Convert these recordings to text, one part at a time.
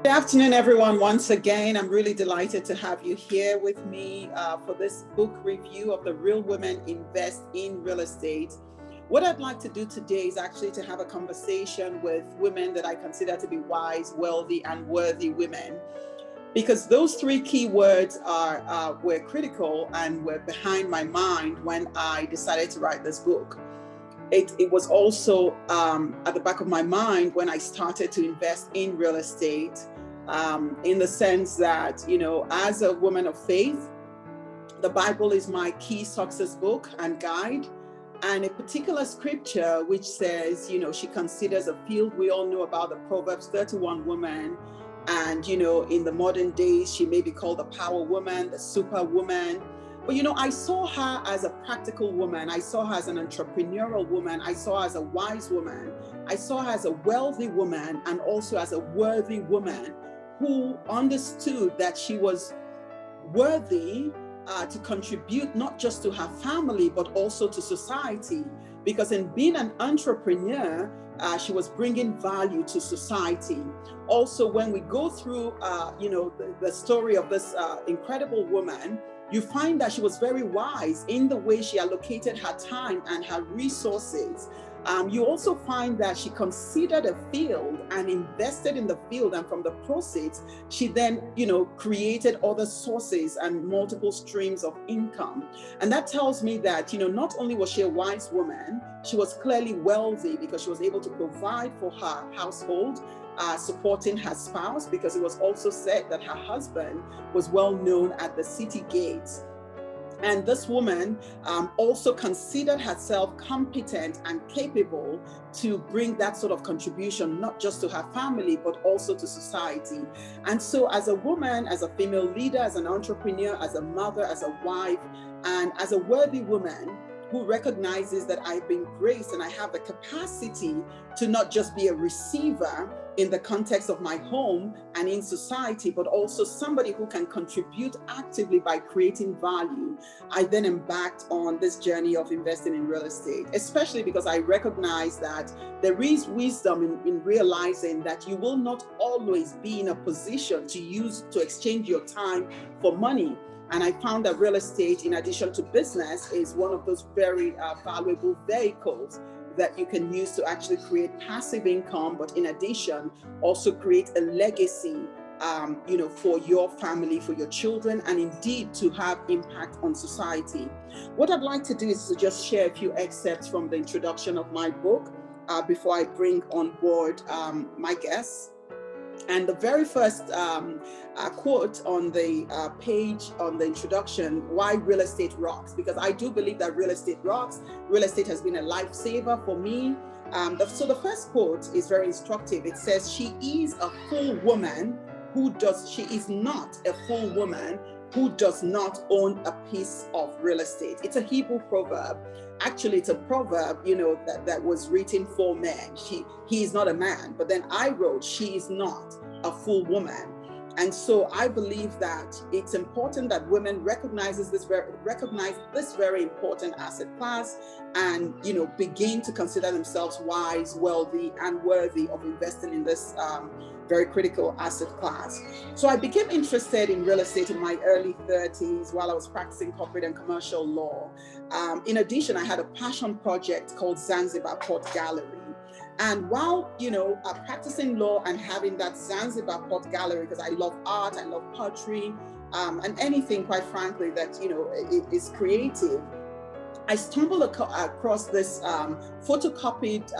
afternoon, everyone. Once again, I'm really delighted to have you here with me for this book review of The Real Women Invest in Real Estate. What I'd like to do today is actually to have a conversation with women that I consider to be wise, wealthy, and worthy women, because those three key words were critical and were behind my mind when I decided to write this book. It was also at the back of my mind when I started to invest in real estate, in the sense that, as a woman of faith, the Bible is my key success book and guide. And a particular scripture which says, she considers a field. We all know about the Proverbs 31 woman. And, in the modern days, she may be called the power woman, the super woman. But, I saw her as a practical woman. I saw her as an entrepreneurial woman. I saw her as a wise woman. I saw her as a wealthy woman, and also as a worthy woman who understood that she was worthy to contribute not just to her family, but also to society. Because in being an entrepreneur, she was bringing value to society. Also, when we go through, the story of this incredible woman, you find that she was very wise in the way she allocated her time and her resources. You also find that she considered a field and invested in the field, and from the proceeds, she then, created other sources and multiple streams of income. And that tells me that, not only was she a wise woman, she was clearly wealthy because she was able to provide for her household, supporting her spouse, because it was also said that her husband was well known at the city gates. And this woman also considered herself competent and capable to bring that sort of contribution, not just to her family, but also to society. And so as a woman, as a female leader, as an entrepreneur, as a mother, as a wife, and as a worthy woman who recognizes that I've been graced and I have the capacity to not just be a receiver in the context of my home and in society, but also somebody who can contribute actively by creating value, I then embarked on this journey of investing in real estate, especially because I recognize that there is wisdom in realizing that you will not always be in a position to exchange your time for money. And I found that real estate, in addition to business, is one of those very valuable vehicles that you can use to actually create passive income, but in addition, also create a legacy, for your family, for your children, and indeed to have impact on society. What I'd like to do is to just share a few excerpts from the introduction of my book before I bring on board my guests. And the very first quote on the page on the introduction, why real estate rocks, because I do believe that real estate rocks. Real estate has been a lifesaver for me. So the first quote is very instructive. It says, she is not a full woman who does not own a piece of real estate. It's a Hebrew proverb. Actually, it's a proverb, that was written for men. He is not a man, but then I wrote, she is not a full woman. And so I believe that it's important that women recognize this very important asset class and, begin to consider themselves wise, wealthy, and worthy of investing in this very critical asset class. So I became interested in real estate in my early 30s while I was practicing corporate and commercial law. In addition, I had a passion project called Zanzibar Port Gallery. And while, practicing law and having that Zanzibar Port Gallery, because I love art, I love poetry, and anything, quite frankly, that, is creative, I stumbled across this photocopied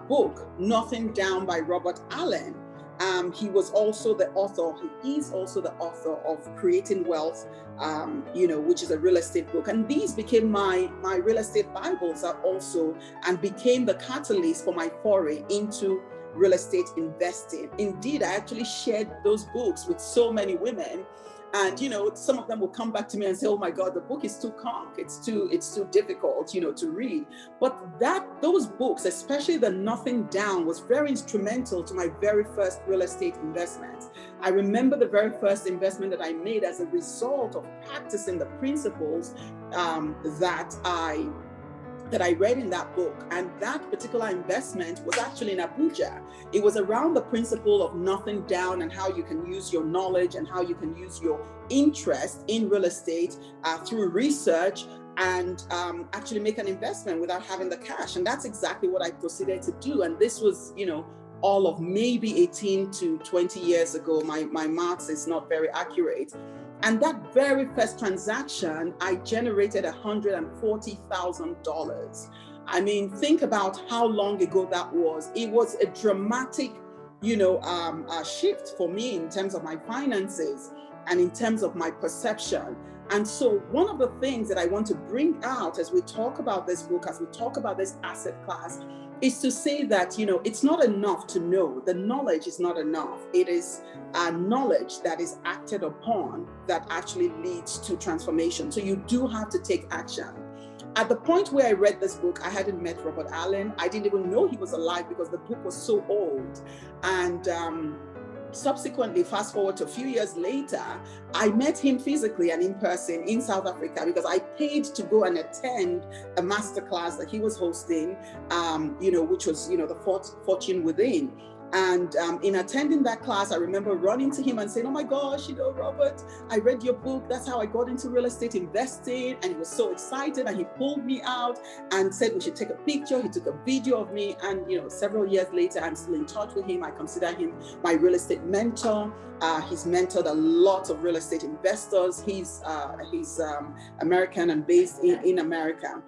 book, Nothing Down by Robert Allen. He is also the author of Creating Wealth, which is a real estate book. And these became my real estate Bibles also, and became the catalyst for my foray into real estate investing. Indeed, I actually shared those books with so many women. And, some of them will come back to me and say, oh my God, the book is too conk. It's too difficult, to read. But those books, especially the Nothing Down, was very instrumental to my very first real estate investment. I remember the very first investment that I made as a result of practicing the principles that I that I read in that book. And that particular investment was actually in Abuja. It was around the principle of nothing down and how you can use your knowledge and how you can use your interest in real estate through research and actually make an investment without having the cash. And that's exactly what I proceeded to do. And this was, all of maybe 18 to 20 years ago. My maths is not very accurate. And that very first transaction, I generated $140,000. I mean, think about how long ago that was. It was a dramatic, shift for me in terms of my finances and in terms of my perception. And so one of the things that I want to bring out as we talk about this book, as we talk about this asset class, is to say that, it's not enough to know. The knowledge is not enough. It is knowledge that is acted upon that actually leads to transformation. So you do have to take action. At the point where I read this book, I hadn't met Robert Allen. I didn't even know he was alive because the book was so old. And subsequently, fast forward to a few years later, I met him physically and in person in South Africa because I paid to go and attend a masterclass that he was hosting, which was, the Fortune Within. And in attending that class, I remember running to him and saying, "Oh my gosh, Robert, I read your book. That's how I got into real estate investing." And he was so excited, and he pulled me out and said we should take a picture. He took a video of me, and several years later, I'm still in touch with him. I consider him my real estate mentor. He's mentored a lot of real estate investors. He's American and based in America.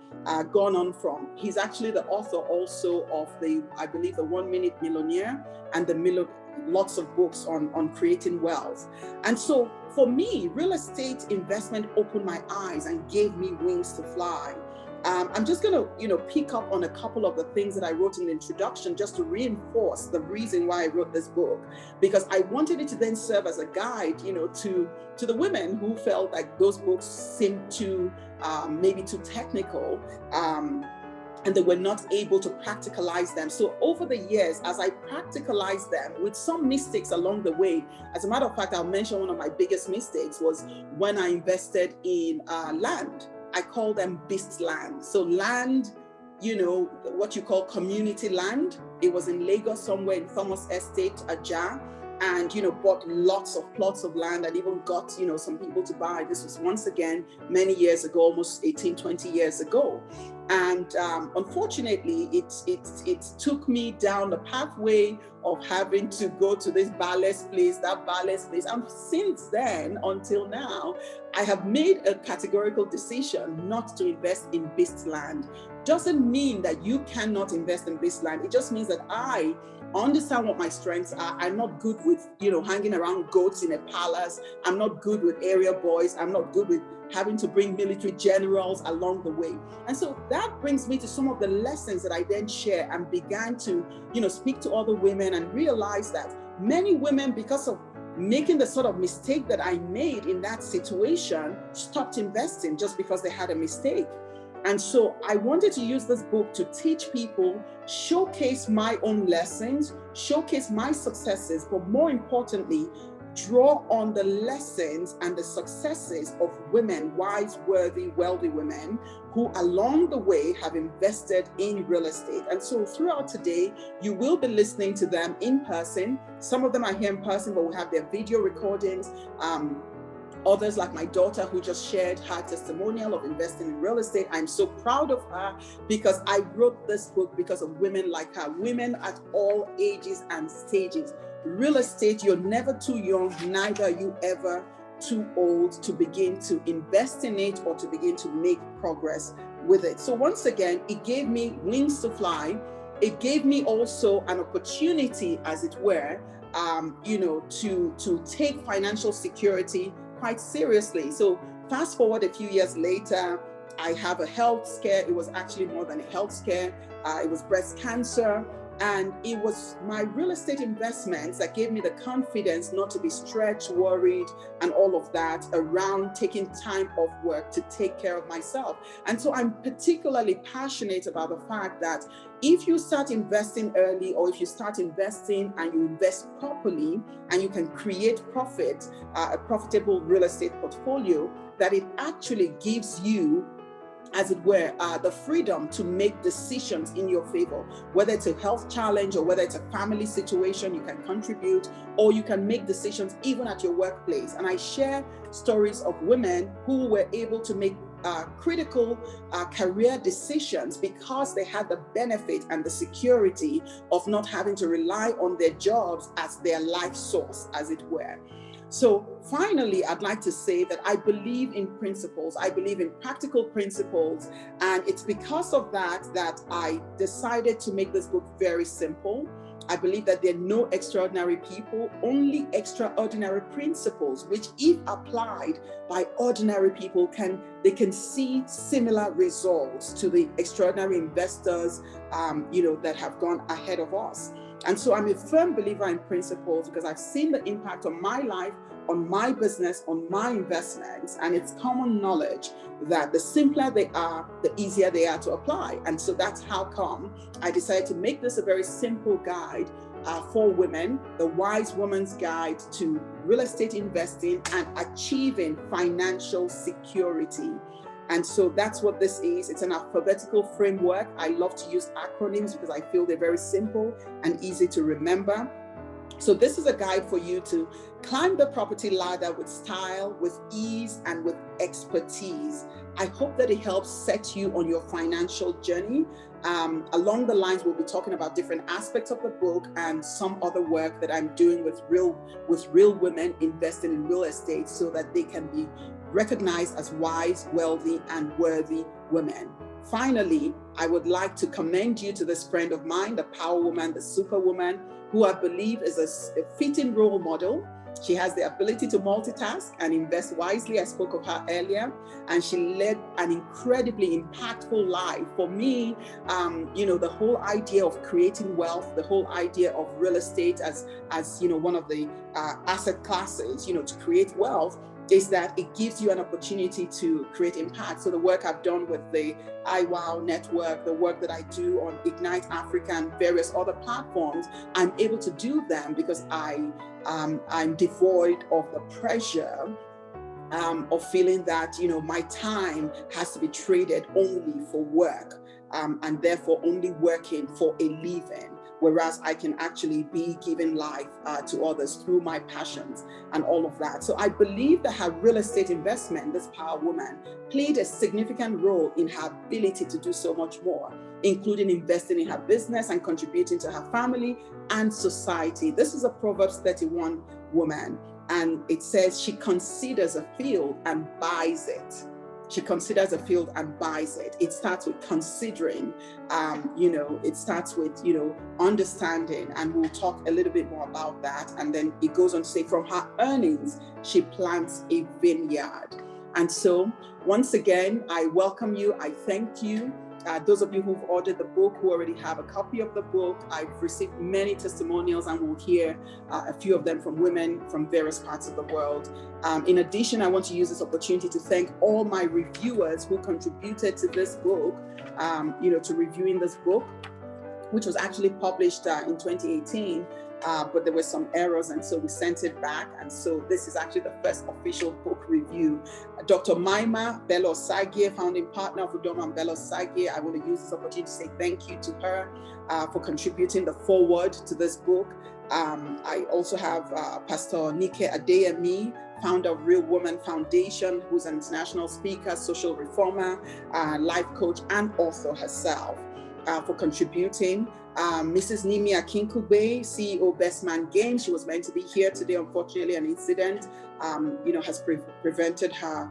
Gone on from. He's actually the author also of I believe the 1 Minute Millionaire and lots of books on creating wealth. And so for me, real estate investment opened my eyes and gave me wings to fly. I'm just going to, pick up on a couple of the things that I wrote in the introduction just to reinforce the reason why I wrote this book, because I wanted it to then serve as a guide, to the women who felt like those books seemed too, maybe too technical, and they were not able to practicalize them. So over the years, as I practicalized them with some mistakes along the way, as a matter of fact, I'll mention one of my biggest mistakes was when I invested in land. I call them beast land. So land, what you call community land. It was in Lagos somewhere in Thomas Estate, Ajah, and, bought lots of plots of land and even got, some people to buy. This was once again, many years ago, almost 18, 20 years ago. And unfortunately, it took me down the pathway of having to go to this Bales place, that Bales place. And since then, until now, I have made a categorical decision not to invest in beast land. Doesn't mean that you cannot invest in beast land. It just means that I understand what my strengths are. I'm not good with, hanging around goats in a palace. I'm not good with area boys. I'm not good with having to bring military generals along the way. And so that brings me to some of the lessons that I then share and began to, speak to other women and realize that many women, because of making the sort of mistake that I made in that situation, stopped investing just because they had a mistake. And so I wanted to use this book to teach people, showcase my own lessons, showcase my successes, but more importantly, draw on the lessons and the successes of women, wise, worthy, wealthy women who along the way have invested in real estate. And so throughout today, you will be listening to them in person. Some of them are here in person, but we have their video recordings. Others, like my daughter, who just shared her testimonial of investing in real estate. I'm so proud of her because I wrote this book because of women like her, women at all ages and stages. Real estate, you're never too young, neither are you ever too old to begin to invest in it or to begin to make progress with it. So once again, it gave me wings to fly. It gave me also an opportunity, as it were, to take financial security quite seriously. So fast forward a few years later, I have a health scare. It was actually more than a health scare. It was breast cancer. And it was my real estate investments that gave me the confidence not to be stretched, worried, and all of that around taking time off work to take care of myself. And so I'm particularly passionate about the fact that if you start investing early, or if you start investing and you invest properly and you can create profit, a profitable real estate portfolio, that it actually gives you as it were, the freedom to make decisions in your favor, whether it's a health challenge or whether it's a family situation. You can contribute, or you can make decisions even at your workplace. And I share stories of women who were able to make critical career decisions because they had the benefit and the security of not having to rely on their jobs as their life source, as it were. So finally, I'd like to say that I believe in principles. I believe in practical principles. And it's because of that that I decided to make this book very simple. I believe that there are no extraordinary people, only extraordinary principles, which if applied by ordinary people, they can see similar results to the extraordinary investors, that have gone ahead of us. And so I'm a firm believer in principles because I've seen the impact on my life, on my business, on my investments. And it's common knowledge that the simpler they are, the easier they are to apply. And so that's how come I decided to make this a very simple guide for women, the Wise Woman's Guide to Real Estate Investing and Achieving Financial Security. And so that's what this is. It's an alphabetical framework. I love to use acronyms because I feel they're very simple and easy to remember. So this is a guide for you to climb the property ladder with style, with ease, and with expertise. I hope that it helps set you on your financial journey. Along the lines, we'll be talking about different aspects of the book and some other work that I'm doing with real women investing in real estate so that they can be recognized as wise, wealthy, and worthy women. Finally, I would like to commend you to this friend of mine, the power woman, the superwoman, who I believe is a fitting role model. She has the ability to multitask and invest wisely. I spoke of her earlier, and she led an incredibly impactful life. For me, the whole idea of creating wealth, the whole idea of real estate as one of the asset classes, to create wealth, is that it gives you an opportunity to create impact. So the work I've done with the iWow network, the work that I do on Ignite Africa and various other platforms, I'm able to do them because I'm devoid of the pressure of feeling that, my time has to be traded only for work and therefore only working for a living. Whereas I can actually be giving life to others through my passions and all of that. So I believe that her real estate investment, this power woman, played a significant role in her ability to do so much more, including investing in her business and contributing to her family and society. This is a Proverbs 31 woman, and it says she considers a field and buys it. She considers a field and buys it. It starts with considering, it starts with, understanding, and we'll talk a little bit more about that. And then it goes on to say from her earnings, she plants a vineyard. And so once again, I welcome you. I thank you. Those of you who've ordered the book, who already have a copy of the book, I've received many testimonials, and we'll hear a few of them from women from various parts of the world. In addition, I want to use this opportunity to thank all my reviewers who contributed to this book, to reviewing this book, which was actually published in 2018. But there were some errors, and so we sent it back. And so this is actually the first official book review. Dr. Maima Bello-Sagie, founding partner of Udoma and Bello-Sagie, I want to use this opportunity to say thank you to her for contributing the foreword to this book. I also have Pastor Nike Adeyemi, founder of Real Woman Foundation, who's an international speaker, social reformer, life coach, and author herself, for contributing. Mrs. Nimi Akinkugbe, CEO Best Man Games. She was meant to be here today. Unfortunately, an incident, has prevented her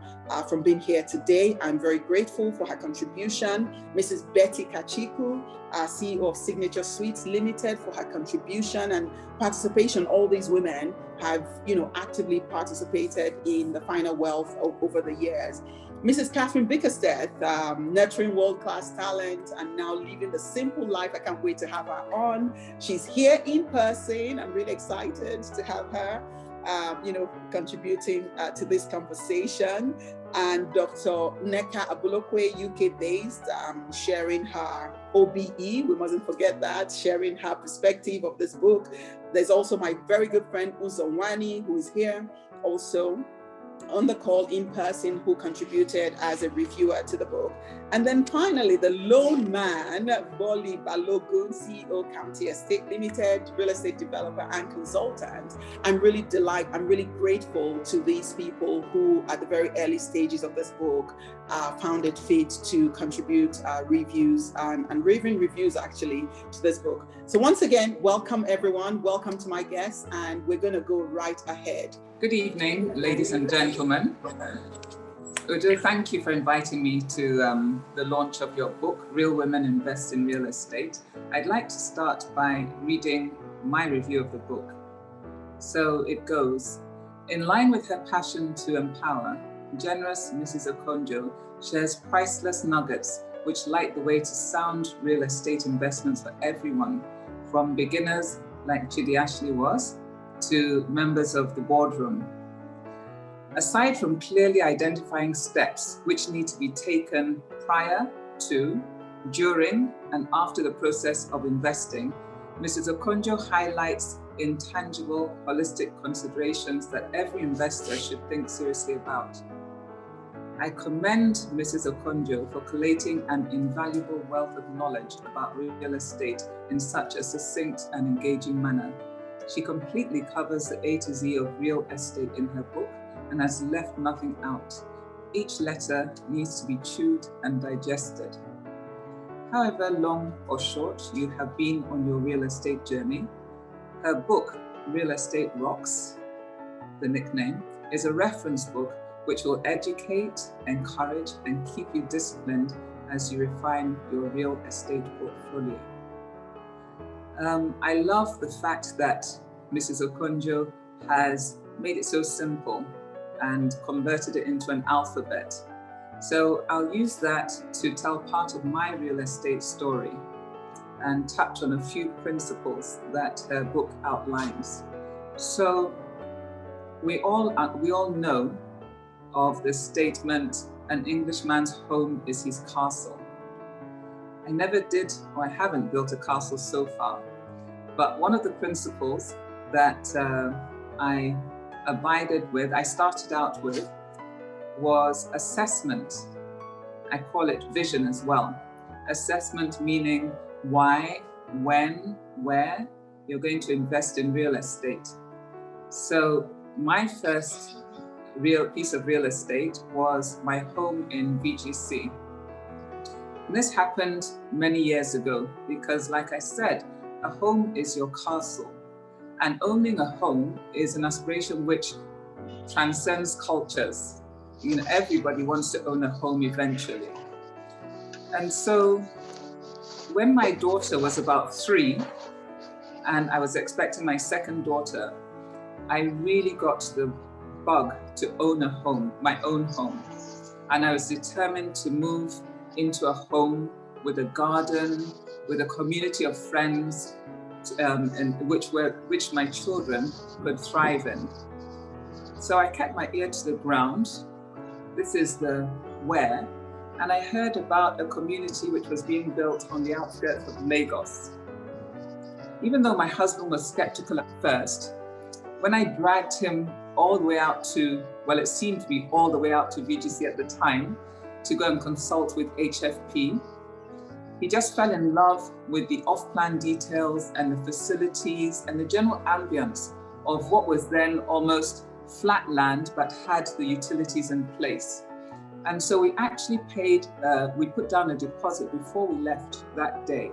from being here today. I'm very grateful for her contribution. Mrs. Betty Kachiku, CEO of Signature Suites Limited, for her contribution and participation. All these women have, actively participated in the Final Wealth over the years. Mrs. Catherine Bickersteth, nurturing world-class talent and now living the simple life. I can't wait to have her on. She's here in person. I'm really excited to have her, contributing to this conversation. And Dr. Nneka Abulokwe, UK-based, sharing her OBE. We mustn't forget that, sharing her perspective of this book. There's also my very good friend Uzonwani, who is here also. on the call in person who contributed as a reviewer to the book. And then finally, the lone man, Boli Balogun, CEO, County Estate Limited, real estate developer and consultant. I'm really grateful to these people who, at the very early stages of this book, found it fit to contribute reviews and raving reviews actually to this book. So once again, welcome everyone. Welcome to my guests, and we're going to go right ahead. Good evening, ladies and gentlemen. Udo, thank you for inviting me to the launch of your book, Real Women Invest in Real Estate. I'd like to start by reading my review of the book. So it goes, in line with her passion to empower, generous Mrs. Okonjo shares priceless nuggets which light the way to sound real estate investments for everyone, from beginners like Chidi Ashley was, to members of the boardroom. Aside from clearly identifying steps which need to be taken prior to, during, and after the process of investing, Mrs. Okonjo highlights intangible, holistic considerations that every investor should think seriously about. I commend Mrs. Okonjo for collating an invaluable wealth of knowledge about real estate in such a succinct and engaging manner. She completely covers the A to Z of real estate in her book and has left nothing out. Each letter needs to be chewed and digested. However long or short you have been on your real estate journey, her book, Real Estate Rocks, the nickname, is a reference book which will educate, encourage, and keep you disciplined as you refine your real estate portfolio. I love the fact that Mrs. Okonjo has made it so simple and converted it into an alphabet. So I'll use that to tell part of my real estate story and touch on a few principles that her book outlines. So we all know of the statement, an Englishman's home is his castle. I never did, or I haven't built a castle so far, but one of the principles that I started out with was assessment. I call it vision as well. Assessment meaning why, when, where you're going to invest in real estate. So my first real piece of real estate was my home in VGC. And this happened many years ago because, like I said, a home is your castle. And owning a home is an aspiration which transcends cultures. You know, everybody wants to own a home eventually. And so when my daughter was about 3 and I was expecting my second daughter, I really got the bug to own a home, my own home. And I was determined to move into a home with a garden, with a community of friends, and which my children could thrive in. So I kept my ear to the ground. This is the where, and I heard about a community which was being built on the outskirts of Lagos. Even though my husband was skeptical at first, when I dragged him all the way out to, well, it seemed to be all the way out to VGC at the time, to go and consult with HFP, he just fell in love with the off-plan details and the facilities and the general ambience of what was then almost flat land, but had the utilities in place. And so we actually we put down a deposit before we left that day.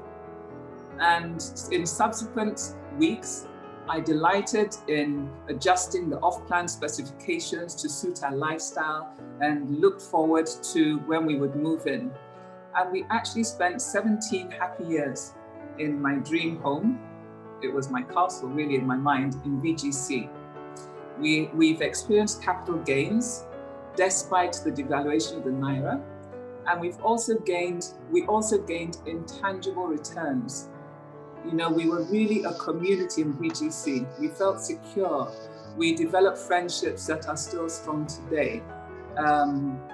And in subsequent weeks, I delighted in adjusting the off-plan specifications to suit our lifestyle and looked forward to when we would move in. And we actually spent 17 happy years in my dream home. It was my castle, really, in my mind, in VGC. We've experienced capital gains despite the devaluation of the Naira. And we also gained intangible returns. You know, we were really a community in VGC. We felt secure. We developed friendships that are still strong today.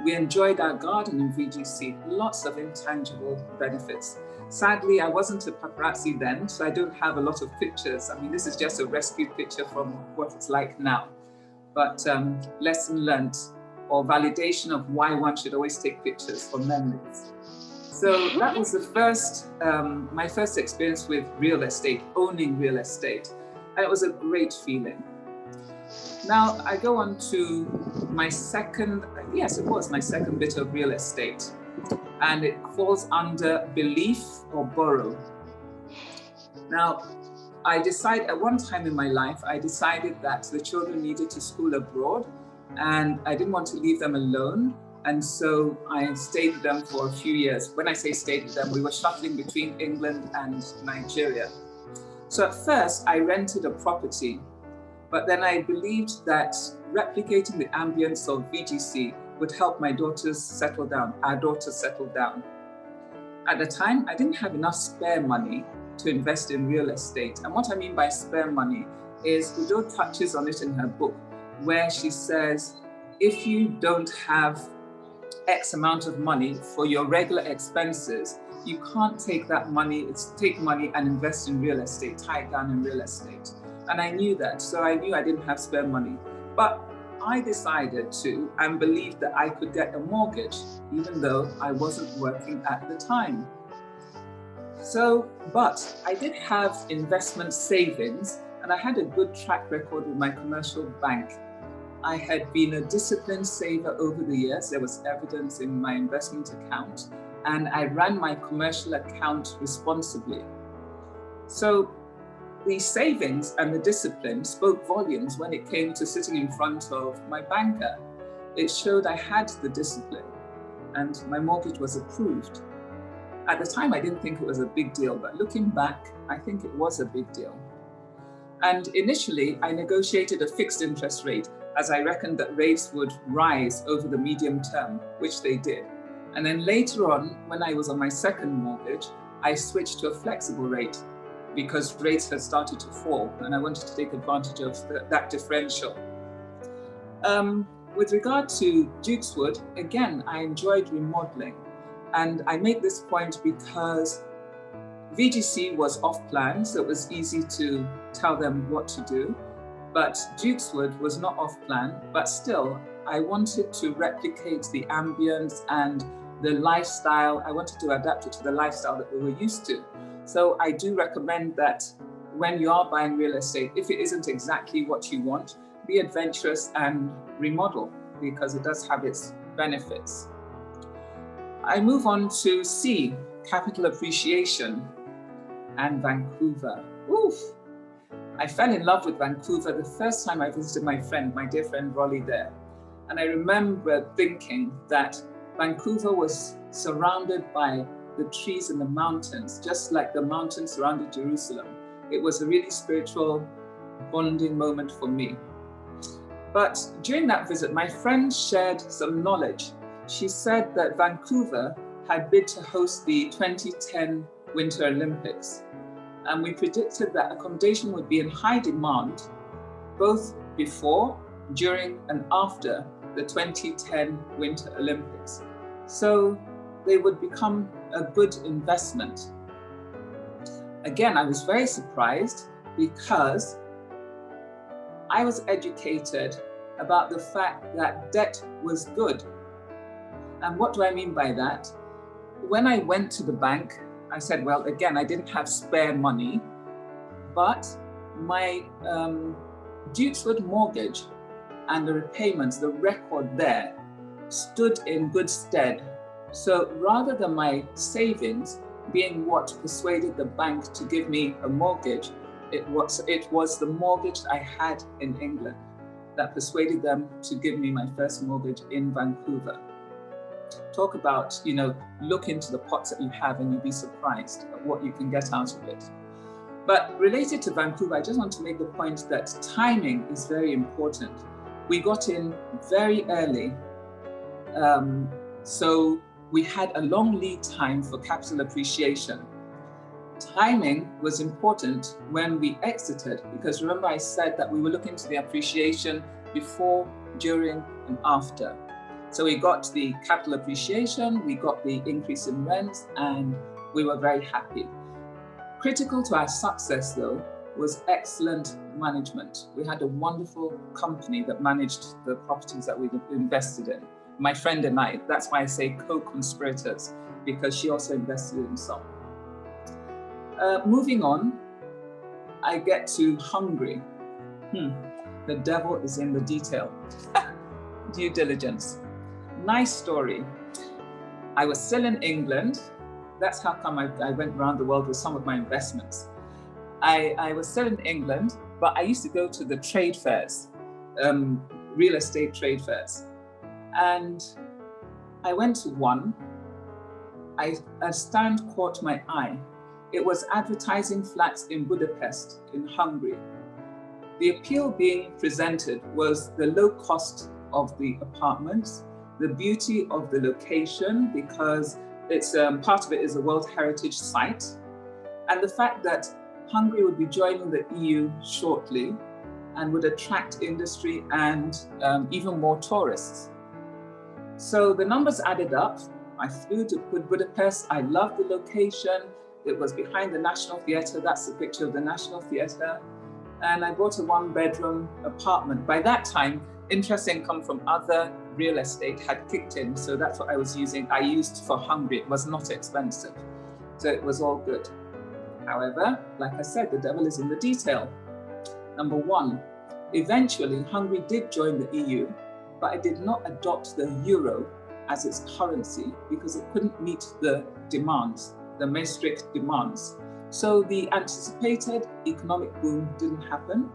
We enjoyed our garden in VGC, lots of intangible benefits. Sadly, I wasn't a paparazzi then, so I don't have a lot of pictures. I mean, this is just a rescued picture from what it's like now. but lesson learnt or validation of why one should always take pictures for memories. So that was the first, my first experience with real estate, owning real estate. And it was a great feeling. Now I go on to my second, yes, it was my second bit of real estate. And it falls under belief or borrow. Now, I decided at one time in my life, I decided that the children needed to school abroad and I didn't want to leave them alone. And so I stayed with them for a few years. When I say stayed with them, we were shuttling between England and Nigeria. So at first I rented a property, but then I believed that replicating the ambience of VGC would help my daughters settle down, our daughters settle down. At the time, I didn't have enough spare money to invest in real estate. And what I mean by spare money is, Udo touches on it in her book, where she says, if you don't have X amount of money for your regular expenses, you can't take that money, take money and invest in real estate, tie it down in real estate. And I knew that, so I knew I didn't have spare money. But I decided to and believed that I could get a mortgage, even though I wasn't working at the time. So, but I did have investment savings and I had a good track record with my commercial bank. I had been a disciplined saver over the years. There was evidence in my investment account and I ran my commercial account responsibly. So the savings and the discipline spoke volumes when it came to sitting in front of my banker. It showed I had the discipline and my mortgage was approved. At the time, I didn't think it was a big deal, but looking back, I think it was a big deal. And initially, I negotiated a fixed interest rate as I reckoned that rates would rise over the medium term, which they did. And then later on, when I was on my second mortgage, I switched to a flexible rate because rates had started to fall and I wanted to take advantage of that differential. With regard to Dukeswood, again, I enjoyed remodeling. And I make this point because VGC was off plan, so it was easy to tell them what to do. But Dukeswood was not off plan, but still, I wanted to replicate the ambience and the lifestyle. I wanted to adapt it to the lifestyle that we were used to. So I do recommend that when you are buying real estate, if it isn't exactly what you want, be adventurous and remodel because it does have its benefits. I move on to C, capital appreciation and Vancouver. Oof. I fell in love with Vancouver the first time I visited my dear friend Rolly there. And I remember thinking that Vancouver was surrounded by the trees and the mountains, just like the mountains surrounded Jerusalem. It was a really spiritual bonding moment for me. But during that visit, my friend shared some knowledge. She said that Vancouver had bid to host the 2010 Winter Olympics. And we predicted that accommodation would be in high demand, both before, during, and after the 2010 Winter Olympics. So they would become a good investment. Again, I was very surprised because I was educated about the fact that debt was good. And what do I mean by that? When I went to the bank, I said, well, again, I didn't have spare money, but my Dukeswood mortgage and the repayments, the record there, stood in good stead. So rather than my savings being what persuaded the bank to give me a mortgage, it was the mortgage I had in England that persuaded them to give me my first mortgage in Vancouver. Talk about, look into the pots that you have and you'll be surprised at what you can get out of it. But related to Vancouver, I just want to make the point that timing is very important. We got in very early, so we had a long lead time for capital appreciation. Timing was important when we exited, because remember I said that we were looking to the appreciation before, during, and after. So we got the capital appreciation, we got the increase in rents, and we were very happy. Critical to our success though was excellent management. We had a wonderful company that managed the properties that we invested in. My friend and I, that's why I say co-conspirators, because she also invested in some. Moving on, I get to Hungary. The devil is in the detail. Due diligence. Nice story. I was still in England. That's how come I went around the world with some of my investments. I was still in England, but I used to go to the trade fairs, real estate trade fairs. And I went to one. A stand caught my eye. It was advertising flats in Budapest, in Hungary. The appeal being presented was the low cost of the apartments, the beauty of the location, because it's part of it is a World Heritage Site, and the fact that Hungary would be joining the EU shortly and would attract industry and even more tourists. So the numbers added up. I flew to Budapest. I loved the location. It was behind the National Theatre. That's the picture of the National Theatre. And I bought a one-bedroom apartment. By that time, interest income from other real estate had kicked in. So that's what I was using. I used for Hungary. It was not expensive. So it was all good. However, like I said, the devil is in the detail. Number one, eventually Hungary did join the EU, but it did not adopt the euro as its currency because it couldn't meet the demands, the Maastricht demands. So the anticipated economic boom didn't happen.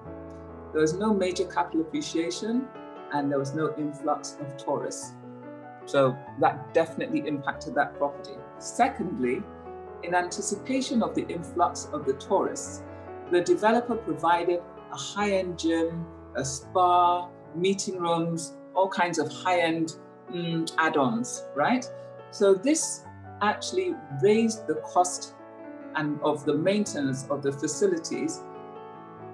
There was no major capital appreciation and there was no influx of tourists. So that definitely impacted that property. Secondly, in anticipation of the influx of the tourists, the developer provided a high-end gym, a spa, meeting rooms, all kinds of high-end add-ons, right? So this actually raised the cost of the maintenance of the facilities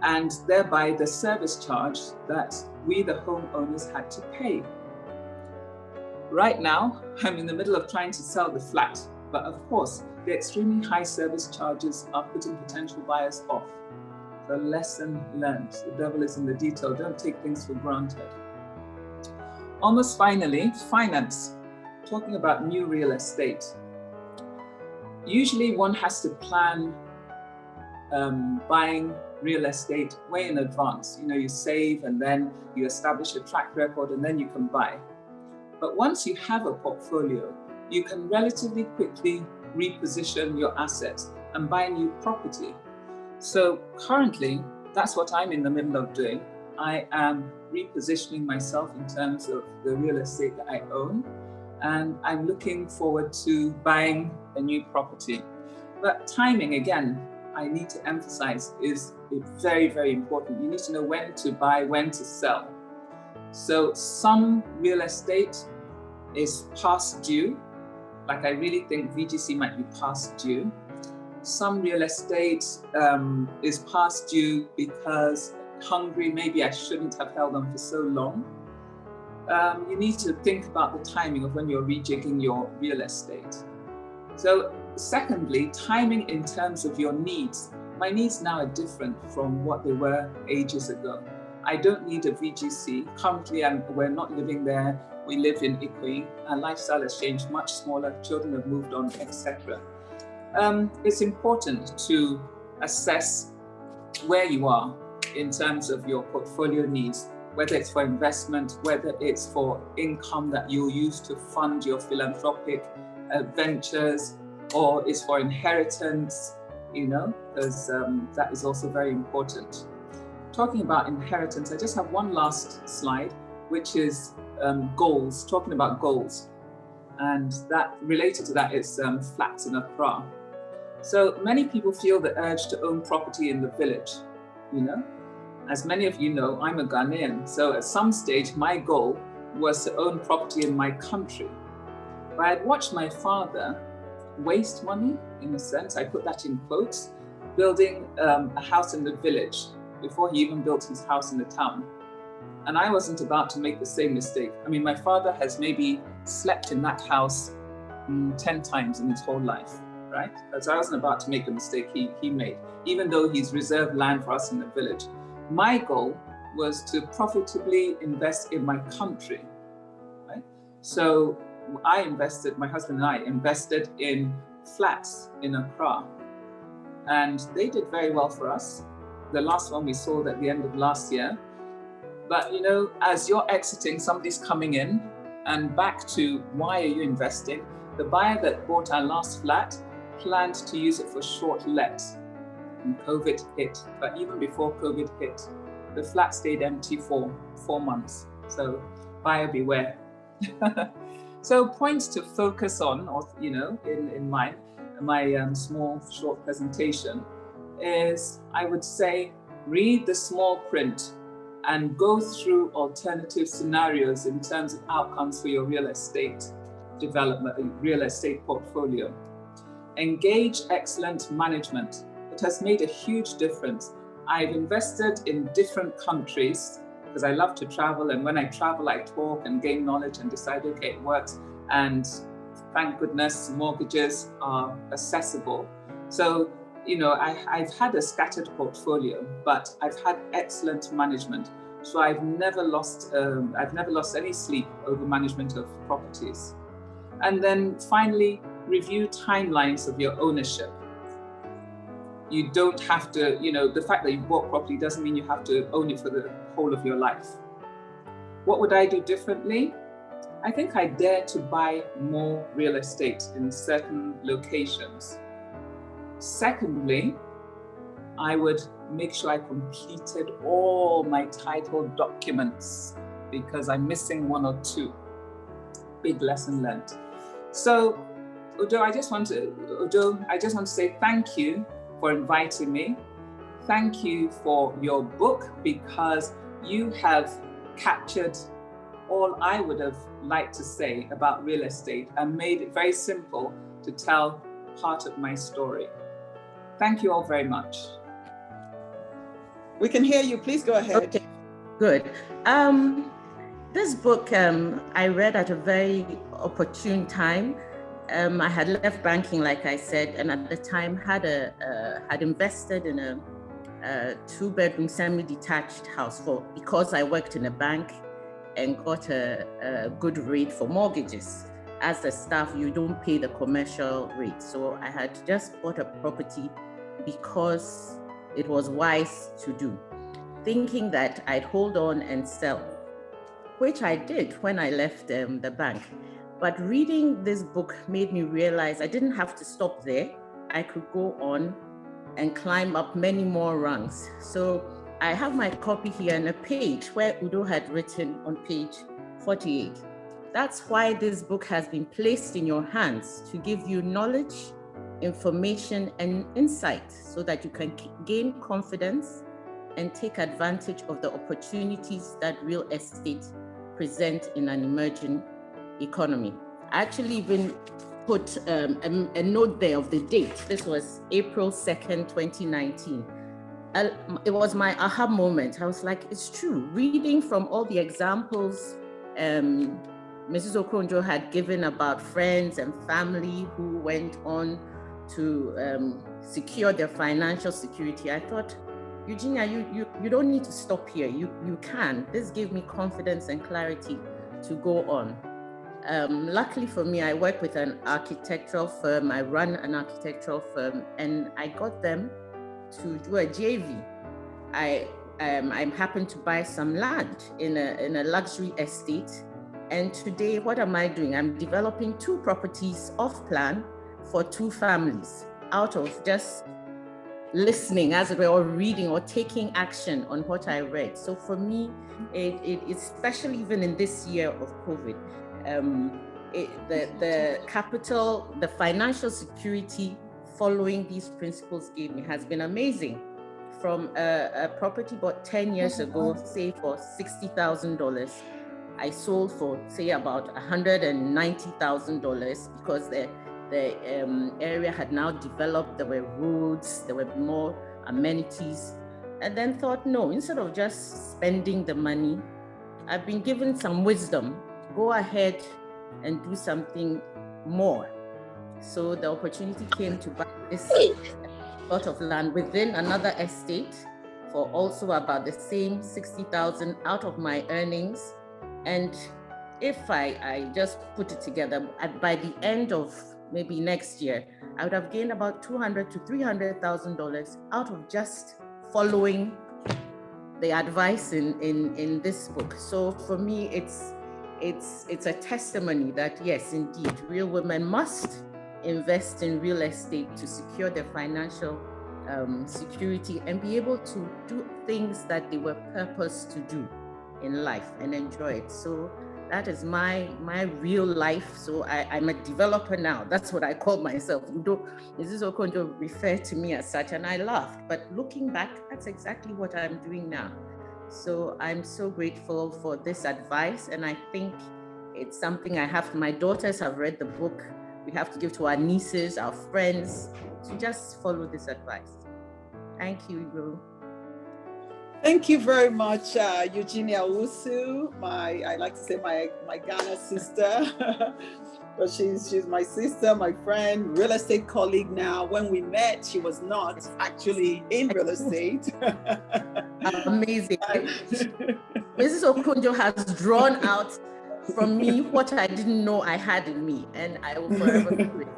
and thereby the service charge that we, the homeowners, had to pay. Right now, I'm in the middle of trying to sell the flat, but of course, the extremely high service charges are putting potential buyers off. The lesson learned. The devil is in the detail. Don't take things for granted. Almost finally, finance. Talking about new real estate. Usually one has to plan buying real estate way in advance. You know, you save and then you establish a track record and then you can buy. But once you have a portfolio, you can relatively quickly reposition your assets and buy new property. So currently, that's what I'm in the middle of doing. I am repositioning myself in terms of the real estate that I own, and I'm looking forward to buying a new property. But timing, again, I need to emphasize, is very, very important. You need to know when to buy, when to sell. So some real estate is past due. Like I really think VGC might be past due. Some real estate is past due because Hungary, maybe I shouldn't have held on for so long. You need to think about the timing of when you're rejigging your real estate. So secondly, timing in terms of your needs. My needs now are different from what they were ages ago. I don't need a VGC. Currently, we're not living there. We live in Ikui. Our lifestyle has changed, much smaller. Children have moved on, etc. It's important to assess where you are in terms of your portfolio needs, whether it's for investment, whether it's for income that you'll use to fund your philanthropic ventures, or it's for inheritance, you know, because that is also very important. Talking about inheritance, I just have one last slide, which is goals, talking about goals. And that related to that is flats in Accra. So many people feel the urge to own property in the village, you know. As many of you know, I'm a Ghanaian. So at some stage, my goal was to own property in my country. But I'd watched my father waste money, in a sense, I put that in quotes, building a house in the village before he even built his house in the town. And I wasn't about to make the same mistake. I mean, my father has maybe slept in that house 10 times in his whole life. right? Because I wasn't about to make the mistake he made, even though he's reserved land for us in the village. My goal was to profitably invest in my country, right? So my husband and I invested in flats in Accra, and they did very well for us. The last one we sold at the end of last year. But as you're exiting, somebody's coming in, and back to why are you investing? The buyer that bought our last flat planned to use it for short let, and COVID hit. But even before COVID hit, the flat stayed empty for 4 months. So buyer beware. So points to focus on, or in my small short presentation, is I would say read the small print and go through alternative scenarios in terms of outcomes for your real estate development, real estate portfolio. Engage excellent management. It has made a huge difference. I've invested in different countries because I love to travel, and when I travel, I talk and gain knowledge and decide, okay, it works. And thank goodness mortgages are accessible. So, I've had a scattered portfolio, but I've had excellent management. So I've never lost any sleep over management of properties. And then finally, review timelines of your ownership. You don't have to, the fact that you bought property doesn't mean you have to own it for the whole of your life. What would I do differently? I think I dare to buy more real estate in certain locations. Secondly, I would make sure I completed all my title documents because I'm missing one or two. Big lesson learned. So, Udo, I just want to say thank you for inviting me. Thank you for your book, because you have captured all I would have liked to say about real estate and made it very simple to tell part of my story. Thank you all very much. We can hear you. Please go ahead. Okay, good. This book I read at a very opportune time. I had left banking, like I said, and at the time had invested in a 2-bedroom semi-detached house because I worked in a bank and got a good rate for mortgages. As a staff, you don't pay the commercial rate. So I had just bought a property because it was wise to do, thinking that I'd hold on and sell, which I did when I left the bank. But reading this book made me realize I didn't have to stop there. I could go on and climb up many more rungs. So I have my copy here and a page where Udo had written on page 48. That's why this book has been placed in your hands, to give you knowledge, information, and insight so that you can gain confidence and take advantage of the opportunities that real estate present in an emerging economy. I actually even put a note there of the date. This was April 2nd, 2019. It was my aha moment. I was like, it's true. Reading from all the examples Mrs. Okonjo had given about friends and family who went on to secure their financial security, I thought, Eugenia, you don't need to stop here. You can. This gave me confidence and clarity to go on. Luckily for me, I work with an architectural firm. I run an architectural firm, and I got them to do a JV. I'm happen to buy some land in a luxury estate. And today, what am I doing? I'm developing 2 properties off plan for 2 families out of just listening, as it were, or reading or taking action on what I read. So for me, especially even in this year of COVID, the capital, the financial security following these principles gave me has been amazing. From a property bought 10 years ago, say for $60,000, I sold for, say, about $190,000 because the area had now developed. There were roads, there were more amenities, and then thought, no, instead of just spending the money, I've been given some wisdom. Go ahead and do something more. So the opportunity came to buy this plot of land within another estate for also about the same 60,000 out of my earnings. And if I just put it together, by the end of maybe next year, I would have gained about $200,000 to $300,000 out of just following the advice in this book. So for me, it's a testimony that yes, indeed, real women must invest in real estate to secure their financial security and be able to do things that they were purposed to do in life and enjoy it. So that is my real life. So I'm a developer now. That's what I call myself. Mrs. Okonjo referred to me as such, and I laughed. But looking back, that's exactly what I'm doing now. So I'm so grateful for this advice, and I think it's something my daughters have read the book. We have to give to our nieces, our friends, to just follow this advice. Thank you, Igbo. Thank you very much, Eugenia Owusu. I like to say my Ghana sister, but she's my sister, my friend, real estate colleague now. When we met, she was not actually in real estate. Amazing. Mrs. Okonjo has drawn out from me what I didn't know I had in me, and I will forever be grateful.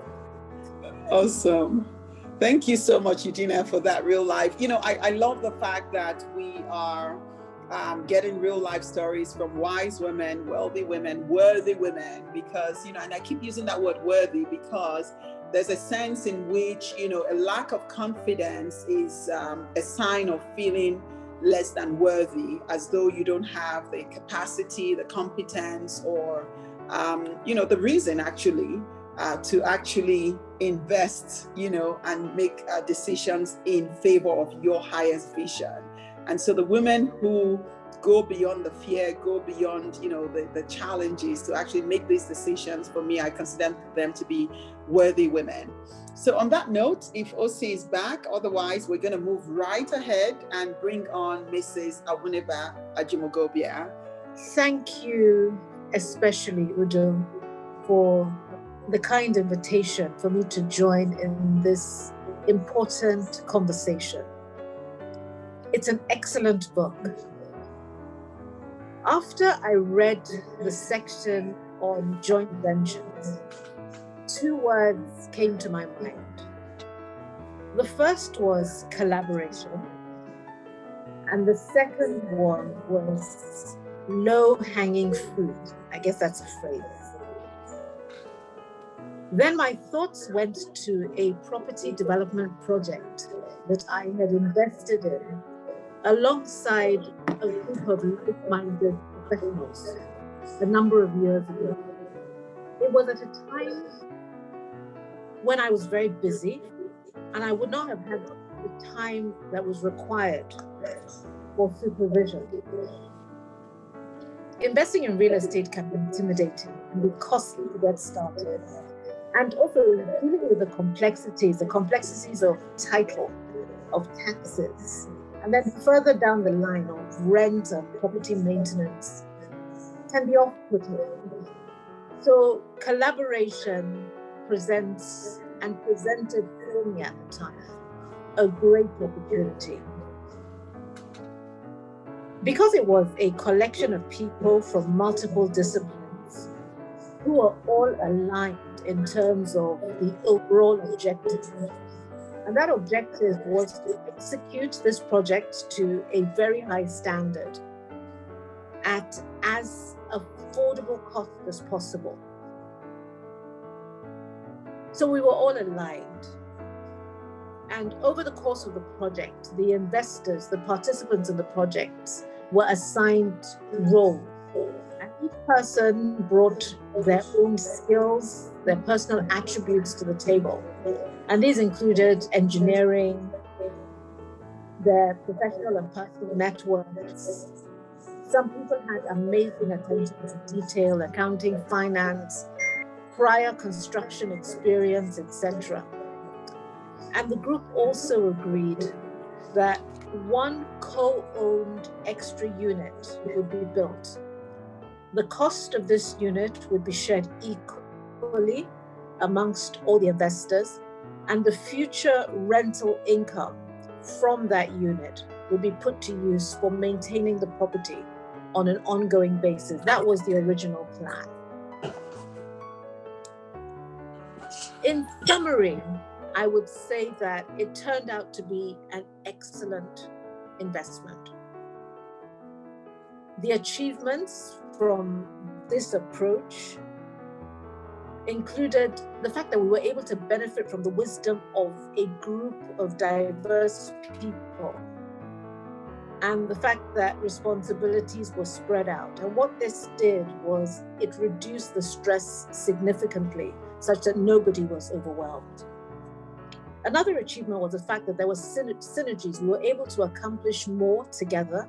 Awesome. Thank you so much, Eugenia, for that real life. I love the fact that we are getting real life stories from wise women, wealthy women, worthy women, because, and I keep using that word worthy because there's a sense in which, a lack of confidence is a sign of feeling less than worthy, as though you don't have the capacity, the competence, or, the reason actually to actually invest, and make decisions in favor of your highest vision. And so the women who go beyond the fear, go beyond, the challenges to actually make these decisions, for me, I consider them to be worthy women. So on that note, if Osi is back, otherwise we're going to move right ahead and bring on Mrs. Awuniba Ajimogobia. Thank you, especially Udo, for the kind invitation for me to join in this important conversation. It's an excellent book. After I read the section on joint ventures, two words came to my mind. The first was collaboration, and the second one was low-hanging fruit. I guess that's a phrase. Then my thoughts went to a property development project that I had invested in alongside a group of like-minded professionals a number of years ago. It was at a time when I was very busy and I would not have had the time that was required for supervision. Investing in real estate can be intimidating and be costly to get started. And also dealing with the complexities of title, of taxes, and then further down the line of rent and property maintenance can be off-putting. So collaboration presents and presented for me at the time a great opportunity. Because it was a collection of people from multiple disciplines who are all aligned in terms of the overall objective. And that objective was to execute this project to a very high standard at as affordable cost as possible. So we were all aligned. And over the course of the project, the investors, the participants in the projects were assigned roles. And each person brought their own skills, their personal attributes to the table. And these included engineering, their professional and personal networks. Some people had amazing attention to detail, accounting, finance, prior construction experience, etc. And the group also agreed that one co-owned extra unit would be built. The cost of this unit would be shared equally amongst all the investors, and the future rental income from that unit will be put to use for maintaining the property on an ongoing basis. That was the original plan. In summary, I would say that it turned out to be an excellent investment. The achievements from this approach included the fact that we were able to benefit from the wisdom of a group of diverse people, and the fact that responsibilities were spread out. And what this did was it reduced the stress significantly, such that nobody was overwhelmed. Another achievement was the fact that there were synergies. We were able to accomplish more together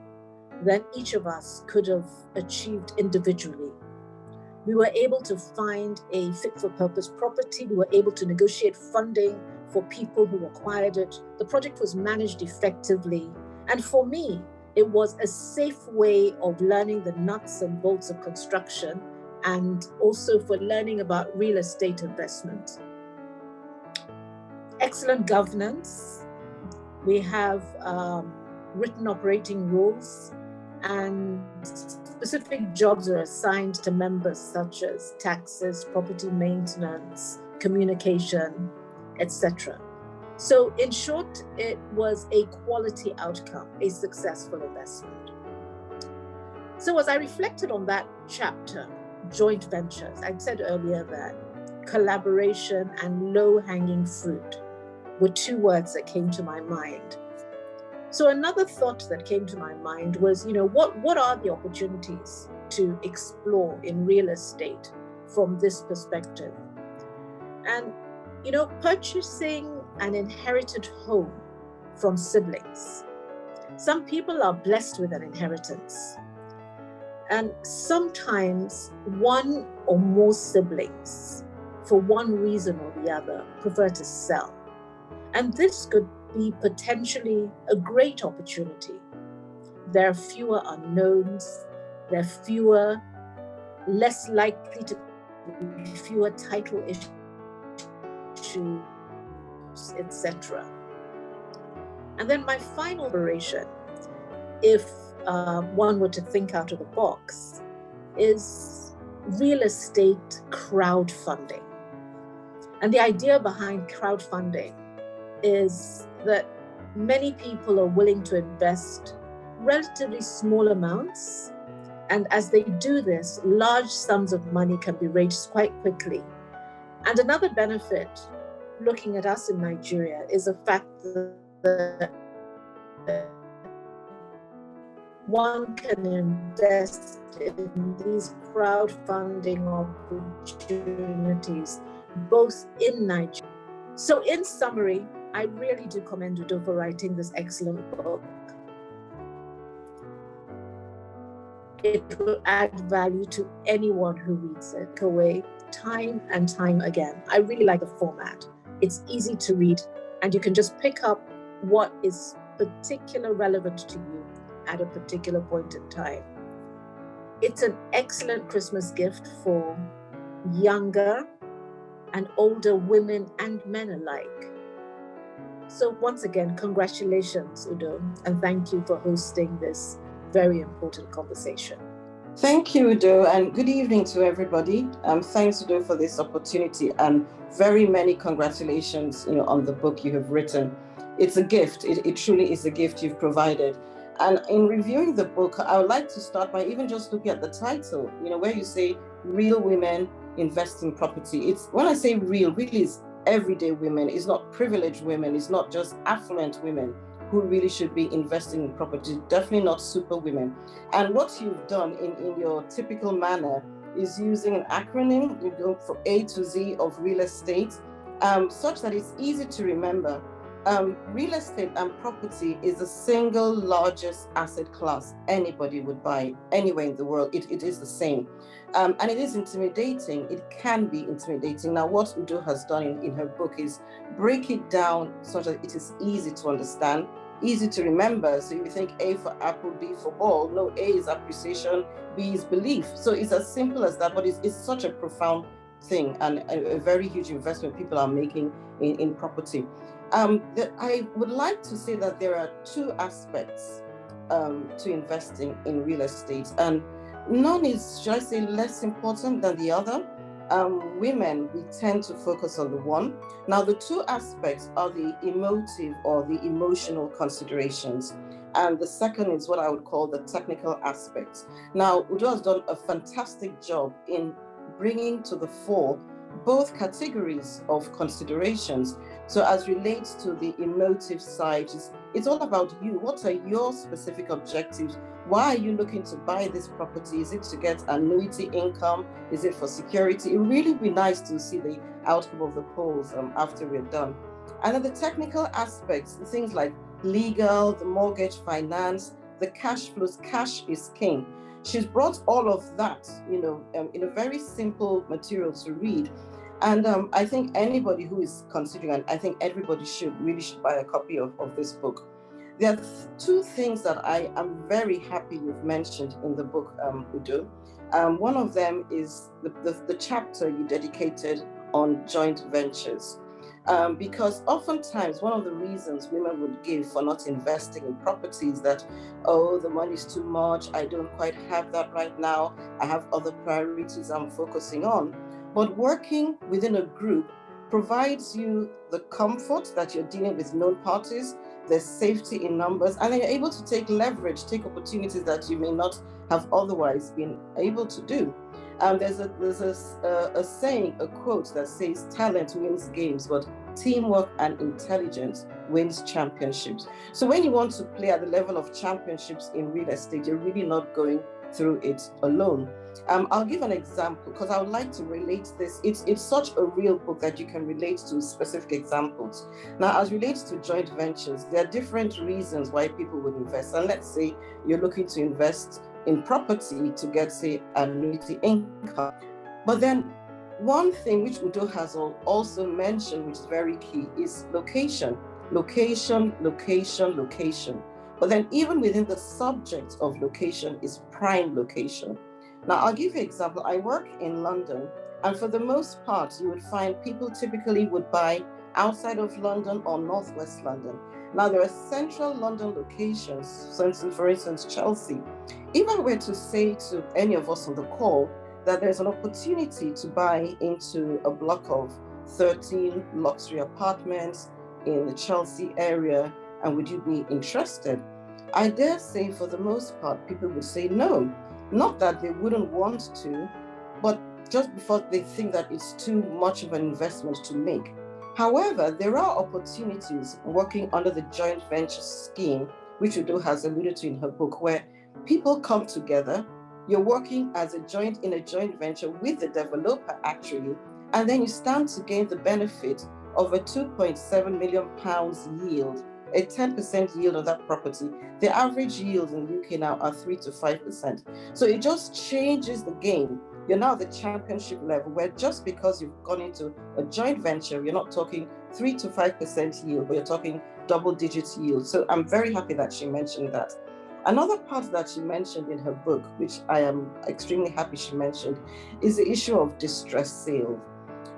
than each of us could have achieved individually. We were able to find a fit-for-purpose property. We were able to negotiate funding for people who required it. The project was managed effectively. And for me, it was a safe way of learning the nuts and bolts of construction, and also for learning about real estate investment. Excellent governance. We have written operating rules, and specific jobs are assigned to members such as taxes, property maintenance, communication, etc. So in short, it was a quality outcome, a successful investment. So as I reflected on that chapter, joint ventures, I said earlier that collaboration and low-hanging fruit were two words that came to my mind. So another thought that came to my mind was, what are the opportunities to explore in real estate from this perspective? And, purchasing an inherited home from siblings. Some people are blessed with an inheritance. And sometimes one or more siblings, for one reason or the other, prefer to sell. And this could be potentially a great opportunity. There are fewer unknowns, there are less likely to be fewer title issues, etc. And then my final operation, if one were to think out of the box, is real estate crowdfunding. And the idea behind crowdfunding is that many people are willing to invest relatively small amounts. And as they do this, large sums of money can be raised quite quickly. And another benefit, looking at us in Nigeria, is the fact that one can invest in these crowdfunding opportunities, both in Nigeria. So in summary, I really do commend Udo for writing this excellent book. It will add value to anyone who reads it away time and time again. I really like the format. It's easy to read, and you can just pick up what is particularly relevant to you at a particular point in time. It's an excellent Christmas gift for younger and older women and men alike. So once again, congratulations, Udo, and thank you for hosting this very important conversation. Thank you, Udo, and good evening to everybody. Thanks, Udo, for this opportunity, and very many congratulations, on the book you have written. It's a gift. It truly is a gift you've provided. And in reviewing the book, I would like to start by even just looking at the title, where you say real women invest in property. It's, when I say real, really is everyday women. It's not privileged women. It's not just affluent women who really should be investing in property, definitely not super women. And what you've done in your typical manner is using an acronym, you go from A to Z of real estate, such that it's easy to remember. Real estate and property is the single largest asset class anybody would buy anywhere in the world. It is the same. And it is intimidating. It can be intimidating. Now, what Udo has done in her book is break it down so that it is easy to understand, easy to remember. So you think A for apple, B for ball. No, A is appreciation, B is belief. So it's as simple as that, but it's such a profound thing and a very huge investment people are making in property. I would like to say that there are two aspects to investing in real estate, and none is, should I say, less important than the other. Women, we tend to focus on the one. Now, the two aspects are the emotive or the emotional considerations. And the second is what I would call the technical aspects. Now, Udo has done a fantastic job in bringing to the fore both categories of considerations. So as relates to the emotive side, it's all about you. What are your specific objectives? Why are you looking to buy this property? Is it to get annuity income? Is it for security? It would really be nice to see the outcome of the polls after we're done. And then the technical aspects, the things like legal, the mortgage finance, the cash flows. Cash is king. She's brought all of that, in a very simple material to read. And I think anybody who is considering, and I think everybody should buy a copy of this book. There are two things that I am very happy you've mentioned in the book, Udo. One of them is the chapter you dedicated on joint ventures. Because oftentimes one of the reasons women would give for not investing in property is that, oh, the money is too much, I don't quite have that right now, I have other priorities I'm focusing on. But working within a group provides you the comfort that you're dealing with known parties, there's safety in numbers, and then you're able to take leverage, take opportunities that you may not have otherwise been able to do. There's a saying, a quote that says, talent wins games, but teamwork and intelligence wins championships. So when you want to play at the level of championships in real estate, you're really not going through it alone. I'll give an example because I would like to relate this. It's such a real book that you can relate to specific examples. Now, as relates to joint ventures, there are different reasons why people would invest. And let's say you're looking to invest in property to get, say, annuity income. But then one thing which Udo has also mentioned, which is very key, is location. Location, location, location. But then even within the subject of location is prime location. Now, I'll give you an example. I work in London, and for the most part, you would find people typically would buy outside of London or Northwest London. Now, there are central London locations, for instance, Chelsea. If I were to say to any of us on the call that there's an opportunity to buy into a block of 13 luxury apartments in the Chelsea area, and would you be interested? I dare say for the most part, people would say no. Not that they wouldn't want to, but just because they think that it's too much of an investment to make. However, there are opportunities working under the joint venture scheme, which Udo has alluded to in her book, where people come together, you're working in a joint venture with the developer actually, and then you stand to gain the benefit of a £2.7 million yield, a 10% yield on that property. The average yields in the UK now are 3 to 5%. So it just changes the game. You're now at the championship level, where just because you've gone into a joint venture, you're not talking 3 to 5% yield, but you're talking double digit yield. So I'm very happy that she mentioned that. Another part that she mentioned in her book, which I am extremely happy she mentioned, is the issue of distress sale.